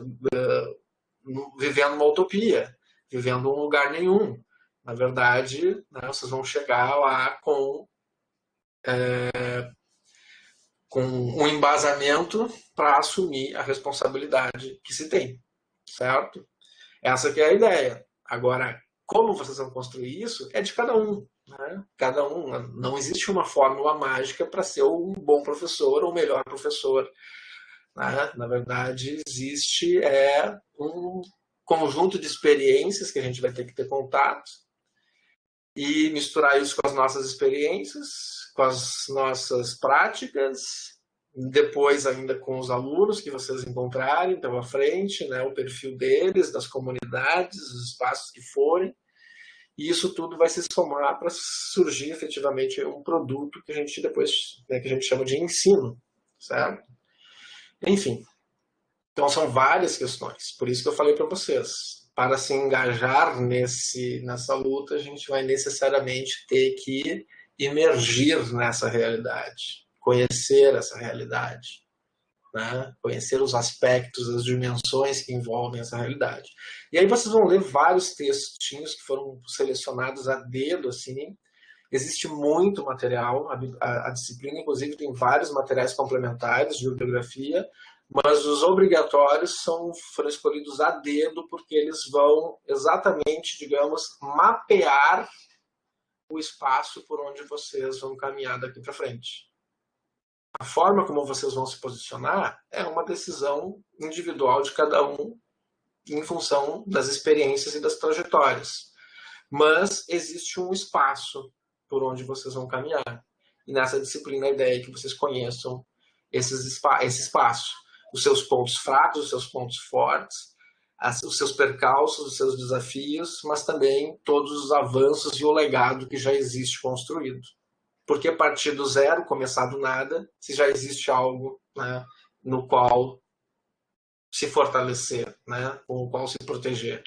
vivendo uma utopia, vivendo um lugar nenhum. Na verdade, né, vocês vão chegar lá com com um embasamento para assumir a responsabilidade que se tem, certo? Essa que é a ideia. Agora, como vocês vão construir isso é de cada um. Né? Cada um, não existe uma fórmula mágica para ser um bom professor ou melhor professor. Né? Na verdade, existe um conjunto de experiências que a gente vai ter que ter contato e misturar isso com as nossas experiências, com as nossas práticas, depois ainda com os alunos que vocês encontrarem pela frente, né, o perfil deles, das comunidades, os espaços que forem, e isso tudo vai se somar para surgir efetivamente um produto que a gente depois, né, que a gente chama de ensino, certo? Enfim, então são várias questões, por isso que eu falei para vocês, para se engajar nessa luta, a gente vai necessariamente ter que emergir nessa realidade, conhecer essa realidade, né? Conhecer os aspectos, as dimensões que envolvem essa realidade. E aí vocês vão ler vários textinhos que foram selecionados a dedo, assim. Existe muito material, a disciplina, inclusive, tem vários materiais complementares de bibliografia, mas os obrigatórios foram escolhidos a dedo porque eles vão exatamente, digamos, mapear o espaço por onde vocês vão caminhar daqui para frente. A forma como vocês vão se posicionar é uma decisão individual de cada um em função das experiências e das trajetórias. Mas existe um espaço por onde vocês vão caminhar. E nessa disciplina a ideia é que vocês conheçam esse espaço. Os seus pontos fracos, os seus pontos fortes, os seus percalços, os seus desafios, mas também todos os avanços e o legado que já existe construído. Por que partir do zero, começar do nada, se já existe algo, né, no qual se fortalecer, né, com o qual se proteger?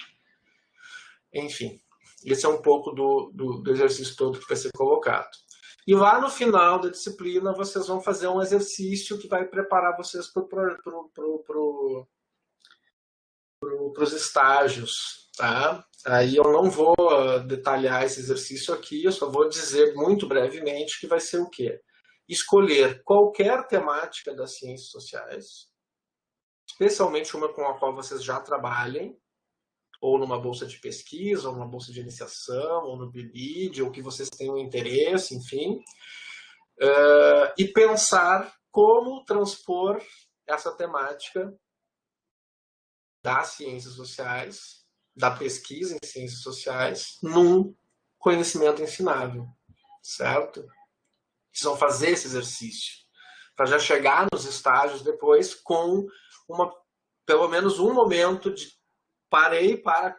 Enfim, esse é um pouco do exercício todo que vai ser colocado. E lá no final da disciplina, vocês vão fazer um exercício que vai preparar vocês para os estágios, tá? Aí eu não vou detalhar esse exercício aqui, eu só vou dizer muito brevemente que vai ser o quê? Escolher qualquer temática das ciências sociais, especialmente uma com a qual vocês já trabalhem, ou numa bolsa de pesquisa, ou numa bolsa de iniciação, ou no PIBID, ou que vocês tenham interesse, enfim, e pensar como transpor essa temática das ciências sociais, da pesquisa em ciências sociais, num conhecimento ensinável, certo? Vocês vão fazer esse exercício para já chegar nos estágios depois com pelo menos um momento de parei para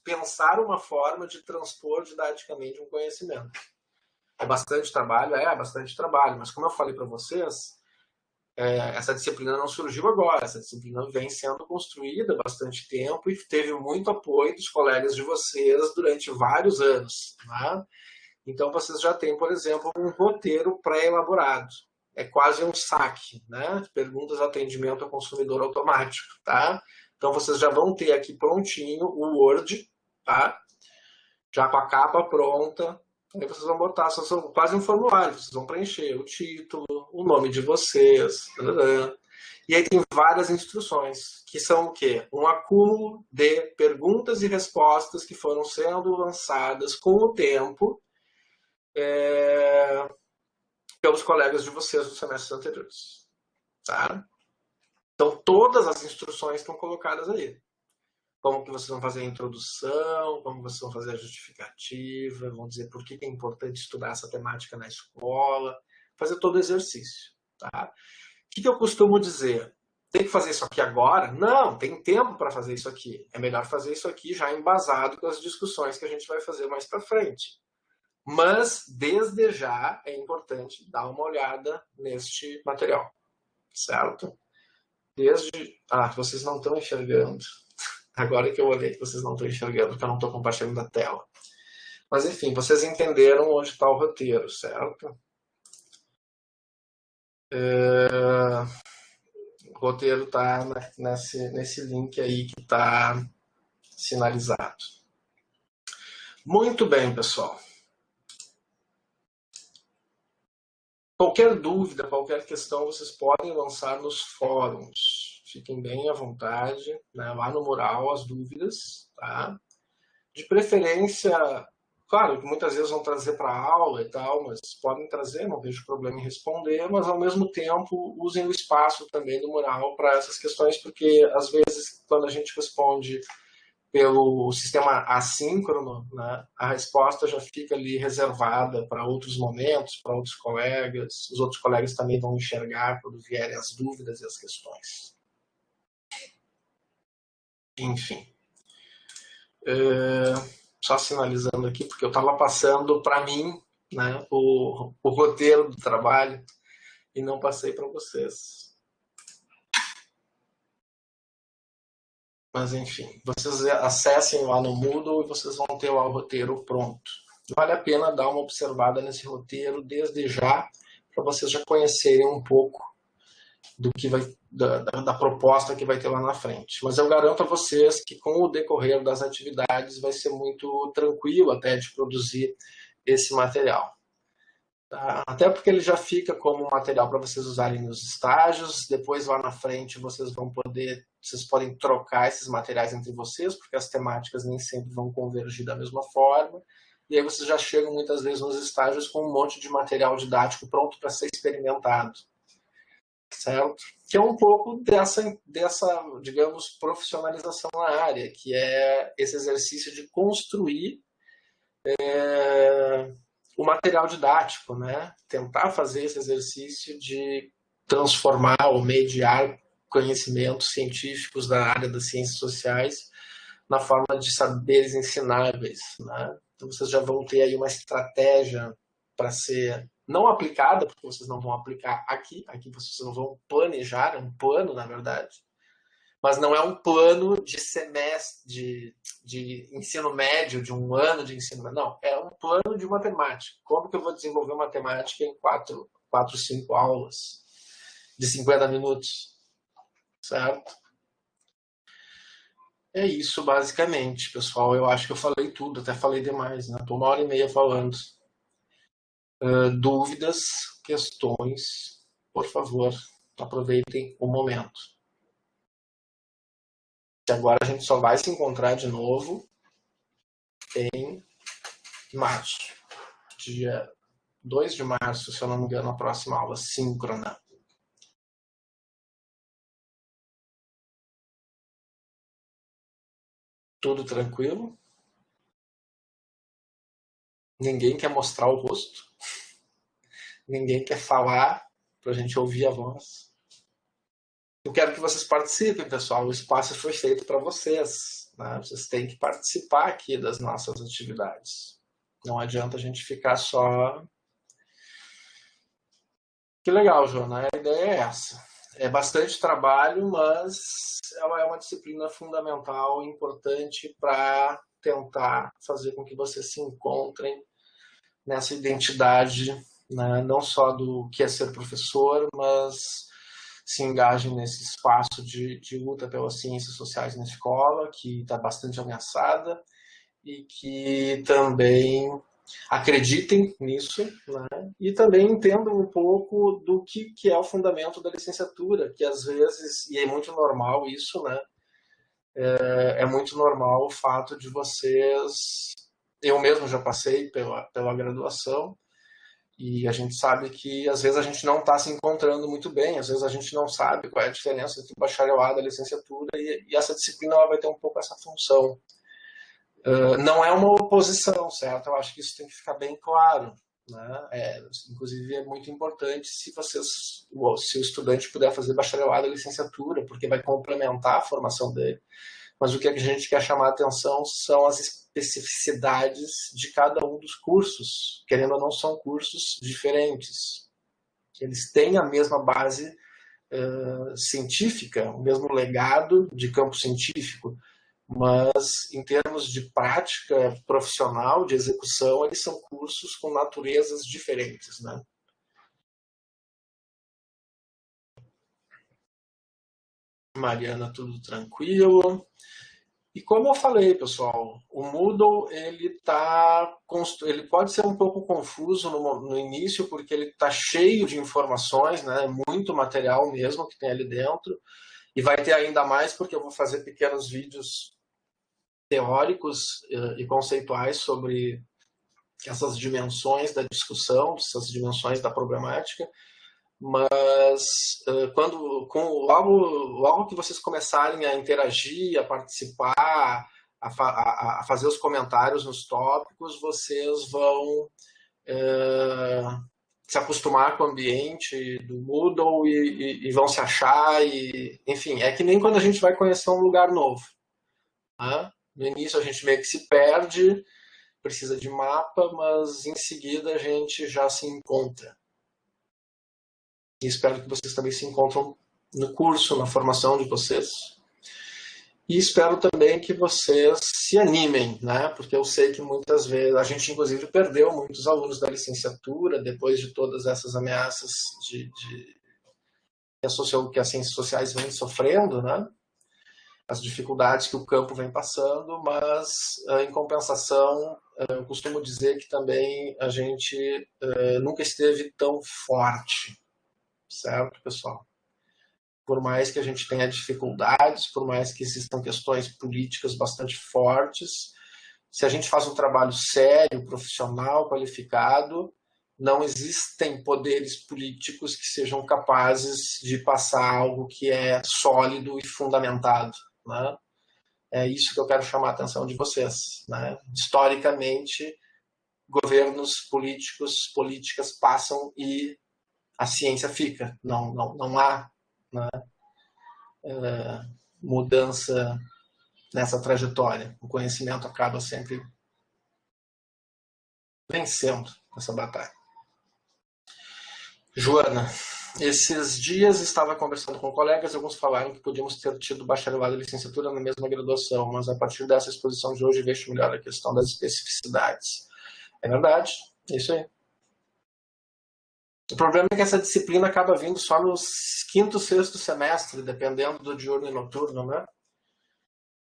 pensar uma forma de transpor didaticamente um conhecimento. É bastante trabalho, mas como eu falei para vocês, essa disciplina não surgiu agora, essa disciplina vem sendo construída há bastante tempo e teve muito apoio dos colegas de vocês durante vários anos. Né? Então vocês já têm, por exemplo, um roteiro pré-elaborado. É quase um saque, né? Perguntas de atendimento ao consumidor automático. Tá? Então vocês já vão ter aqui prontinho o Word, tá? Já com a capa pronta. Aí vocês vão botar, quase um formulário, vocês vão preencher o título, o nome de vocês, e aí tem várias instruções, que são o quê? Um acúmulo de perguntas e respostas que foram sendo lançadas com o tempo pelos colegas de vocês dos semestres anteriores. Tá? Então todas as instruções estão colocadas aí. Como que vocês vão fazer a introdução, como vocês vão fazer a justificativa, vão dizer por que é importante estudar essa temática na escola, fazer todo o exercício. Tá? O que eu costumo dizer? Tem que fazer isso aqui agora? Não, tem tempo para fazer isso aqui. É melhor fazer isso aqui já embasado com as discussões que a gente vai fazer mais para frente. Mas, desde já, é importante dar uma olhada neste material. Certo? Vocês não estão enxergando. Agora que eu olhei que vocês não estão enxergando, porque eu não estou compartilhando a tela. Mas, enfim, vocês entenderam onde está o roteiro, certo? O roteiro está nesse link aí que está sinalizado. Muito bem, pessoal. Qualquer dúvida, qualquer questão, vocês podem lançar nos fóruns. Fiquem bem à vontade, né? Lá no mural as dúvidas, tá? De preferência, claro que muitas vezes vão trazer para a aula e tal, mas podem trazer, não vejo problema em responder, mas ao mesmo tempo usem o espaço também do mural para essas questões, porque às vezes quando a gente responde pelo sistema assíncrono, né, a resposta já fica ali reservada para outros momentos, para outros colegas. Os outros colegas também vão enxergar quando vierem as dúvidas e as questões. Enfim. Só sinalizando aqui, porque eu estava passando para mim, né, o roteiro do trabalho e não passei para vocês. Mas enfim, vocês acessem lá no Moodle e vocês vão ter lá o roteiro pronto. Vale a pena dar uma observada nesse roteiro desde já, para vocês já conhecerem um pouco do que vai, da proposta que vai ter lá na frente. Mas eu garanto a vocês que com o decorrer das atividades vai ser muito tranquilo até de produzir esse material. Tá? Até porque ele já fica como material para vocês usarem nos estágios, depois lá na frente vocês podem trocar esses materiais entre vocês, porque as temáticas nem sempre vão convergir da mesma forma, e aí vocês já chegam muitas vezes nos estágios com um monte de material didático pronto para ser experimentado, certo? Que é um pouco dessa, digamos, profissionalização na área, que é esse exercício de construir o material didático, né? Tentar fazer esse exercício de transformar ou mediar conhecimentos científicos da área das ciências sociais na forma de saberes ensináveis, né? Então vocês já vão ter aí uma estratégia para ser não aplicada, porque vocês não vão aplicar aqui vocês não vão planejar, é um plano, na verdade, mas não é um plano de semestre, de ensino médio, de um ano de ensino médio. Não, é um plano de matemática. Como que eu vou desenvolver matemática em 5 aulas de 50 minutos? Certo? É isso, basicamente, pessoal. Eu acho que eu falei tudo, até falei demais, né? Estou 1h30 falando. Dúvidas, questões, por favor, aproveitem o momento. E agora a gente só vai se encontrar de novo em março, dia 2 de março, se eu não me engano, a próxima aula síncrona. Tudo tranquilo? Ninguém quer mostrar o rosto? Ninguém quer falar para a gente ouvir a voz? Eu quero que vocês participem, pessoal. O espaço foi feito para vocês, né? Vocês têm que participar aqui das nossas atividades. Não adianta a gente ficar só... Que legal, Joana. A ideia é essa. É bastante trabalho, mas ela é uma disciplina fundamental e importante para tentar fazer com que vocês se encontrem nessa identidade, né, não só do que é ser professor, mas se engajem nesse espaço de luta pelas ciências sociais na escola, que está bastante ameaçada, e que também acreditem nisso, né? E também entendam um pouco do que é o fundamento da licenciatura, que às vezes, e é muito normal isso, né? É muito normal o fato de vocês... Eu mesmo já passei pela graduação, e a gente sabe que às vezes a gente não está se encontrando muito bem, às vezes a gente não sabe qual é a diferença entre o bacharelado e a licenciatura, e essa disciplina ela vai ter um pouco essa função. Não é uma oposição, certo? Eu acho que isso tem que ficar bem claro, né? Inclusive é muito importante se o estudante puder fazer bacharelado e licenciatura, porque vai complementar a formação dele. Mas o que a gente quer chamar a atenção são as especificidades de cada um dos cursos. Querendo ou não, são cursos diferentes. Eles têm a mesma base científica, o mesmo legado de campo científico, mas em termos de prática profissional, de execução, eles são cursos com naturezas diferentes, né? Mariana, tudo tranquilo. E como eu falei, pessoal, o Moodle ele pode ser um pouco confuso no início, porque ele está cheio de informações, né? Muito material mesmo que tem ali dentro, e vai ter ainda mais porque eu vou fazer pequenos vídeos teóricos e conceituais sobre essas dimensões da discussão, essas dimensões da problemática. Mas logo que vocês começarem a interagir, a participar, a fazer os comentários nos tópicos, vocês vão se acostumar com o ambiente do Moodle e vão se achar. Enfim, é que nem quando a gente vai conhecer um lugar novo. Né? No início a gente meio que se perde, precisa de mapa, mas em seguida a gente já se encontra. E espero que vocês também se encontrem no curso, na formação de vocês. E espero também que vocês se animem, né? Porque eu sei que muitas vezes, a gente inclusive perdeu muitos alunos da licenciatura depois de todas essas ameaças que as ciências sociais vêm sofrendo, né? As dificuldades que o campo vem passando, mas em compensação, eu costumo dizer que também a gente nunca esteve tão forte. Certo, pessoal? Por mais que a gente tenha dificuldades, por mais que existam questões políticas bastante fortes, se a gente faz um trabalho sério, profissional, qualificado, não existem poderes políticos que sejam capazes de passar algo que é sólido e fundamentado. Né? É isso que eu quero chamar a atenção de vocês. Né? Historicamente, governos políticos, políticas passam e a ciência fica. Não há, né, mudança nessa trajetória. O conhecimento acaba sempre vencendo essa batalha. Joana, esses dias estava conversando com colegas, alguns falaram que podíamos ter tido bacharelado e licenciatura na mesma graduação, mas a partir dessa exposição de hoje vejo melhor a questão das especificidades. É verdade, é isso aí. O problema é que essa disciplina acaba vindo só no quinto, sexto semestre, dependendo do diurno e noturno, né?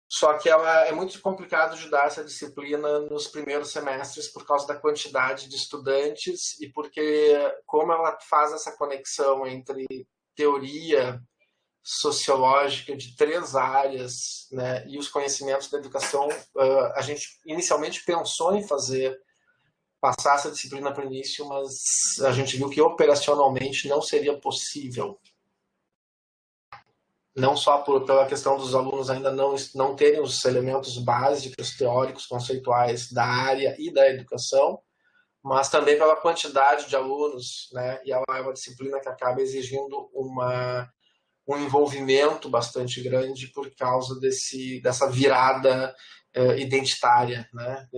Só que ela é muito complicado de dar essa disciplina nos primeiros semestres por causa da quantidade de estudantes e porque como ela faz essa conexão entre teoria sociológica de 3 áreas, né, e os conhecimentos da educação, a gente inicialmente pensou em passar essa disciplina para o início, mas a gente viu que operacionalmente não seria possível. Não só pela questão dos alunos ainda não terem os elementos básicos, teóricos, conceituais da área e da educação, mas também pela quantidade de alunos, né? E ela é uma disciplina que acaba exigindo um envolvimento bastante grande por causa dessa virada identitária, né?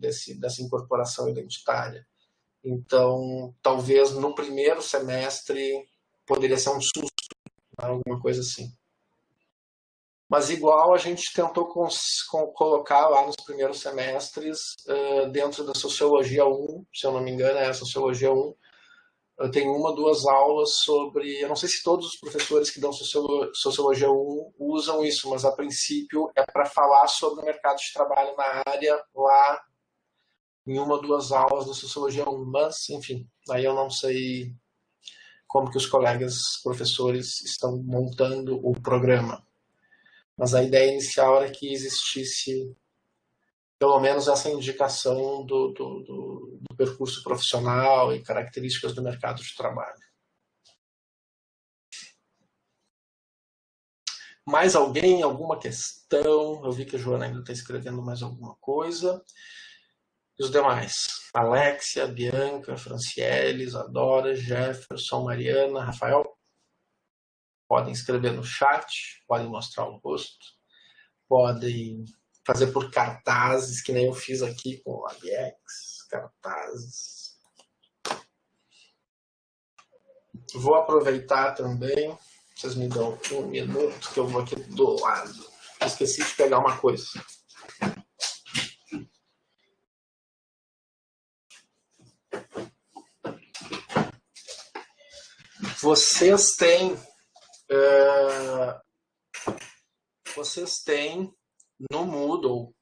Dessa incorporação identitária. Então, talvez no primeiro semestre poderia ser um susto, alguma coisa assim. Mas igual a gente tentou colocar lá nos primeiros semestres, dentro da Sociologia 1, se eu não me engano, é a Sociologia 1, eu tenho 1 ou 2 aulas sobre, eu não sei se todos os professores que dão Sociologia 1 usam isso, mas a princípio é para falar sobre o mercado de trabalho na área lá em 1 ou 2 aulas da Sociologia 1, mas, enfim, aí eu não sei como que os colegas professores estão montando o programa. Mas a ideia inicial era que existisse pelo menos essa indicação do percurso profissional e características do mercado de trabalho. Mais alguém? Alguma questão? Eu vi que a Joana ainda está escrevendo mais alguma coisa. E os demais? Alexia, Bianca, Franciele, Isadora, Jefferson, Mariana, Rafael. Podem escrever no chat, podem mostrar o rosto, podem fazer por cartazes, que nem eu fiz aqui com o ABX, cartazes. Vou aproveitar também, vocês me dão 1 minuto, que eu vou aqui do lado. Esqueci de pegar uma coisa. Vocês têm no Moodle,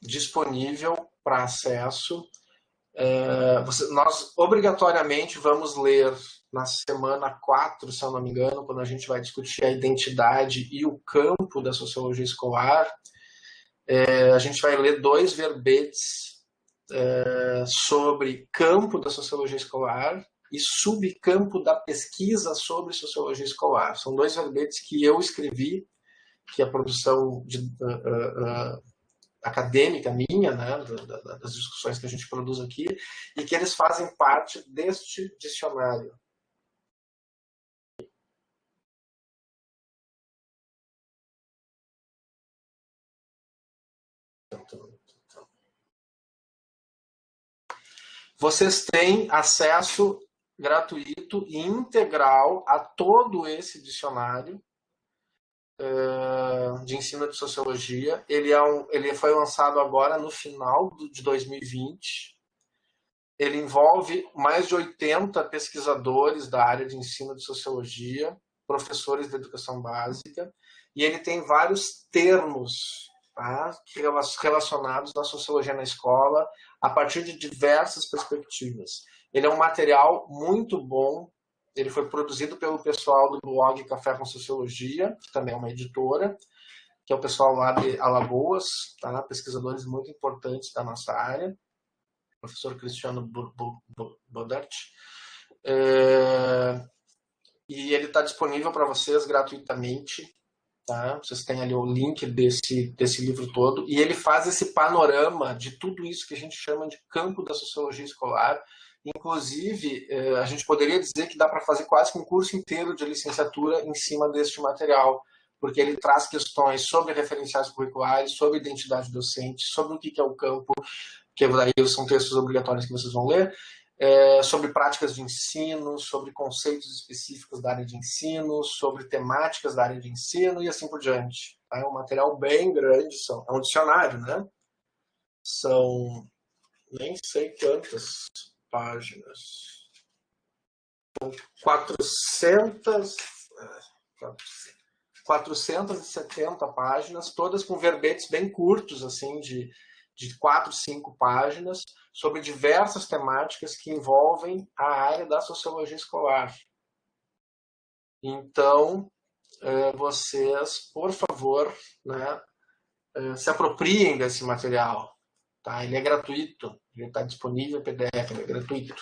disponível para acesso. Nós obrigatoriamente vamos ler na semana 4, se eu não me engano, quando a gente vai discutir a identidade e o campo da sociologia escolar. A gente vai ler 2 verbetes sobre campo da sociologia escolar e subcampo da pesquisa sobre sociologia escolar. São 2 verbetes que eu escrevi, que é a produção acadêmica minha, né, das discussões que a gente produz aqui, e que eles fazem parte deste dicionário. Vocês têm acesso gratuito e integral a todo esse dicionário de ensino de sociologia. Ele foi lançado agora no final de 2020. Ele envolve mais de 80 pesquisadores da área de ensino de sociologia, professores de educação básica, e ele tem vários termos, tá, relacionados à sociologia na escola, a partir de diversas perspectivas. Ele é um material muito bom. Ele foi produzido pelo pessoal do blog Café com Sociologia, que também é uma editora, que é o pessoal lá de Alagoas, tá? Pesquisadores muito importantes da nossa área, professor Cristiano Bodart. E ele está disponível para vocês gratuitamente. Tá? Vocês têm ali o link desse livro todo, e ele faz esse panorama de tudo isso que a gente chama de campo da sociologia escolar. Inclusive, a gente poderia dizer que dá para fazer quase que um curso inteiro de licenciatura em cima deste material, porque ele traz questões sobre referenciais curriculares, sobre identidade docente, sobre o que é o campo, que daí são textos obrigatórios que vocês vão ler, sobre práticas de ensino, sobre conceitos específicos da área de ensino, sobre temáticas da área de ensino e assim por diante. É um material bem grande, é um dicionário, né? São nem sei quantas páginas. São 470 páginas, todas com verbetes bem curtos, assim, de 4, 5 páginas, sobre diversas temáticas que envolvem a área da sociologia escolar. Então, vocês, por favor, né, se apropriem desse material. Tá? Ele é gratuito, ele está disponível em PDF, ele é gratuito.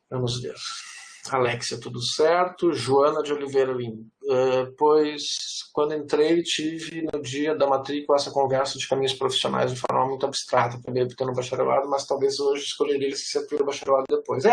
Vamos ver. Alexia, tudo certo. Joana de Oliveira Lim. Pois, quando entrei, tive no dia da matrícula essa conversa de caminhos profissionais de forma muito abstrata. Acabei obtendo bacharelado, mas talvez hoje escolheria licenciatura e bacharelado depois.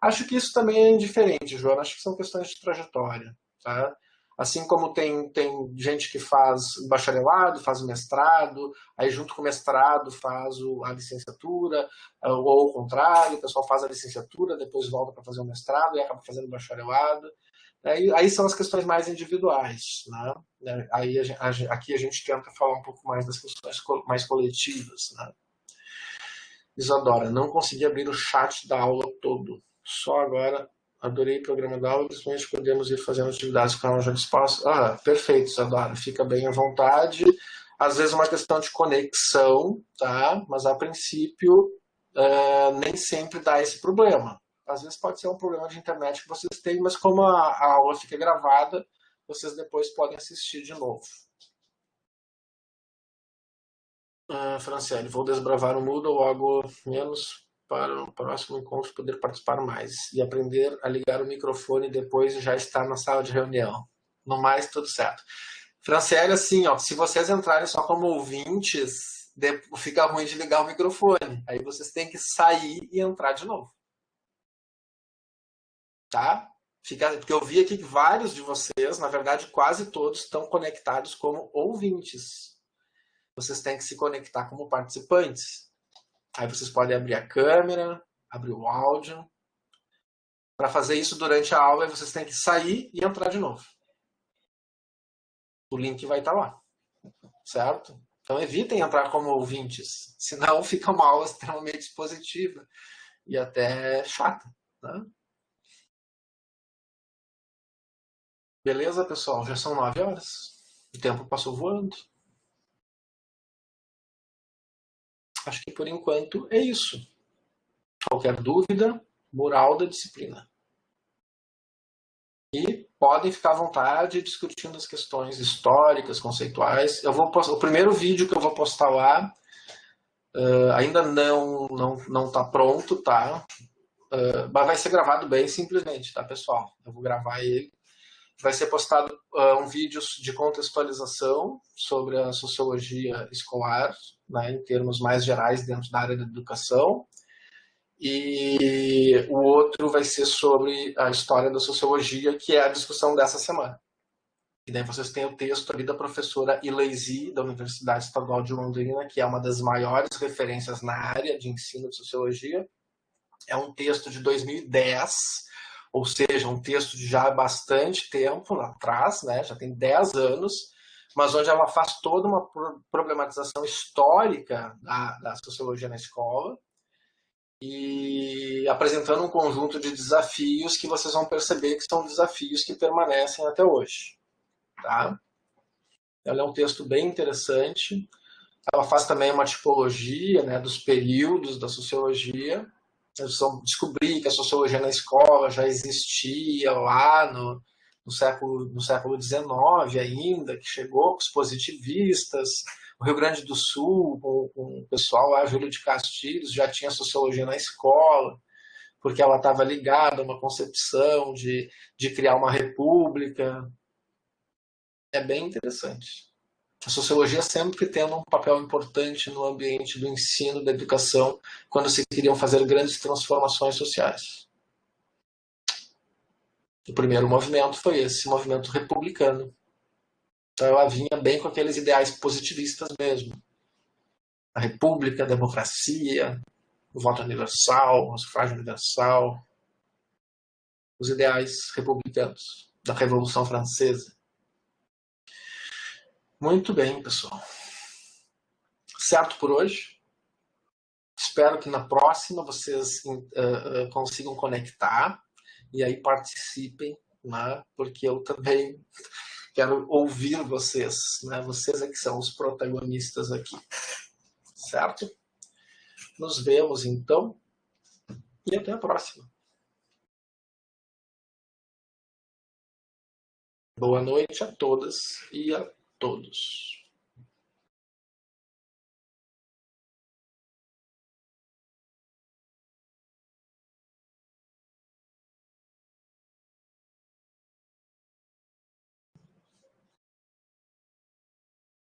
Acho que isso também é indiferente, Joana. Acho que são questões de trajetória. Tá? Assim como tem gente que faz bacharelado, faz mestrado, aí junto com o mestrado faz a licenciatura, ou ao contrário, o pessoal faz a licenciatura, depois volta para fazer o mestrado e acaba fazendo o bacharelado. Aí são as questões mais individuais. Né? Aí aqui a gente tenta falar um pouco mais das questões mais coletivas. Né? Isadora, não consegui abrir o chat da aula todo. Só agora. Adorei o programa da aula, principalmente podemos ir fazendo atividades com a já de espaço. Perfeito, Isadora, fica bem à vontade. Às vezes uma questão de conexão, tá? Mas a princípio nem sempre dá esse problema. Às vezes pode ser um problema de internet que vocês têm, mas como a aula fica gravada, vocês depois podem assistir de novo. Franciele, vou desbravar o Moodle logo menos para o próximo encontro poder participar mais e aprender a ligar o microfone depois já estar na sala de reunião. No mais, tudo certo. Franciele, assim, ó, se vocês entrarem só como ouvintes, fica ruim de ligar o microfone. Aí vocês têm que sair e entrar de novo. Tá? Porque eu vi aqui que vários de vocês, na verdade quase todos, estão conectados como ouvintes. Vocês têm que se conectar como participantes. Aí vocês podem abrir a câmera, abrir o áudio. Para fazer isso durante a aula, vocês têm que sair e entrar de novo. O link vai estar lá, certo? Então evitem entrar como ouvintes, senão fica uma aula extremamente expositiva e até chata. Né? Beleza, pessoal? Já são 9 horas. O tempo passou voando. Acho que por enquanto é isso. Qualquer dúvida, mural da disciplina. E podem ficar à vontade discutindo as questões históricas, conceituais. Eu vou postar, o primeiro vídeo que eu vou postar lá ainda não está pronto, tá? Mas vai ser gravado bem simplesmente, tá, pessoal? Eu vou gravar ele. Vai ser postado um vídeo de contextualização sobre a sociologia escolar, né, em termos mais gerais dentro da área da educação. E o outro vai ser sobre a história da sociologia, que é a discussão dessa semana. E daí vocês têm o texto ali da professora Ilaisi, da Universidade Estadual de Londrina, que é uma das maiores referências na área de ensino de sociologia. É um texto de 2010, ou seja, um texto de já bastante tempo lá atrás, né? Já tem 10 anos, mas onde ela faz toda uma problematização histórica da sociologia na escola e apresentando um conjunto de desafios que vocês vão perceber que são desafios que permanecem até hoje. Tá? Ela é um texto bem interessante. Ela faz também uma tipologia, né, dos períodos da sociologia. Eles vão descobrir que a sociologia na escola já existia lá no século XIX ainda, que chegou com os positivistas. O Rio Grande do Sul, com o pessoal lá, Júlio de Castilhos, já tinha sociologia na escola, porque ela estava ligada a uma concepção de criar uma república. É bem interessante. A sociologia sempre tendo um papel importante no ambiente do ensino, da educação, quando se queriam fazer grandes transformações sociais. O primeiro movimento foi esse movimento republicano. Então ela vinha bem com aqueles ideais positivistas mesmo. A república, a democracia, o voto universal, o sufrágio universal, os ideais republicanos da Revolução Francesa. Muito bem, pessoal. Certo por hoje? Espero que na próxima vocês consigam conectar e aí participem, né? Porque eu também quero ouvir vocês, né? Vocês é que são os protagonistas aqui, certo? Nos vemos então e até a próxima. Boa noite a todas e a todos.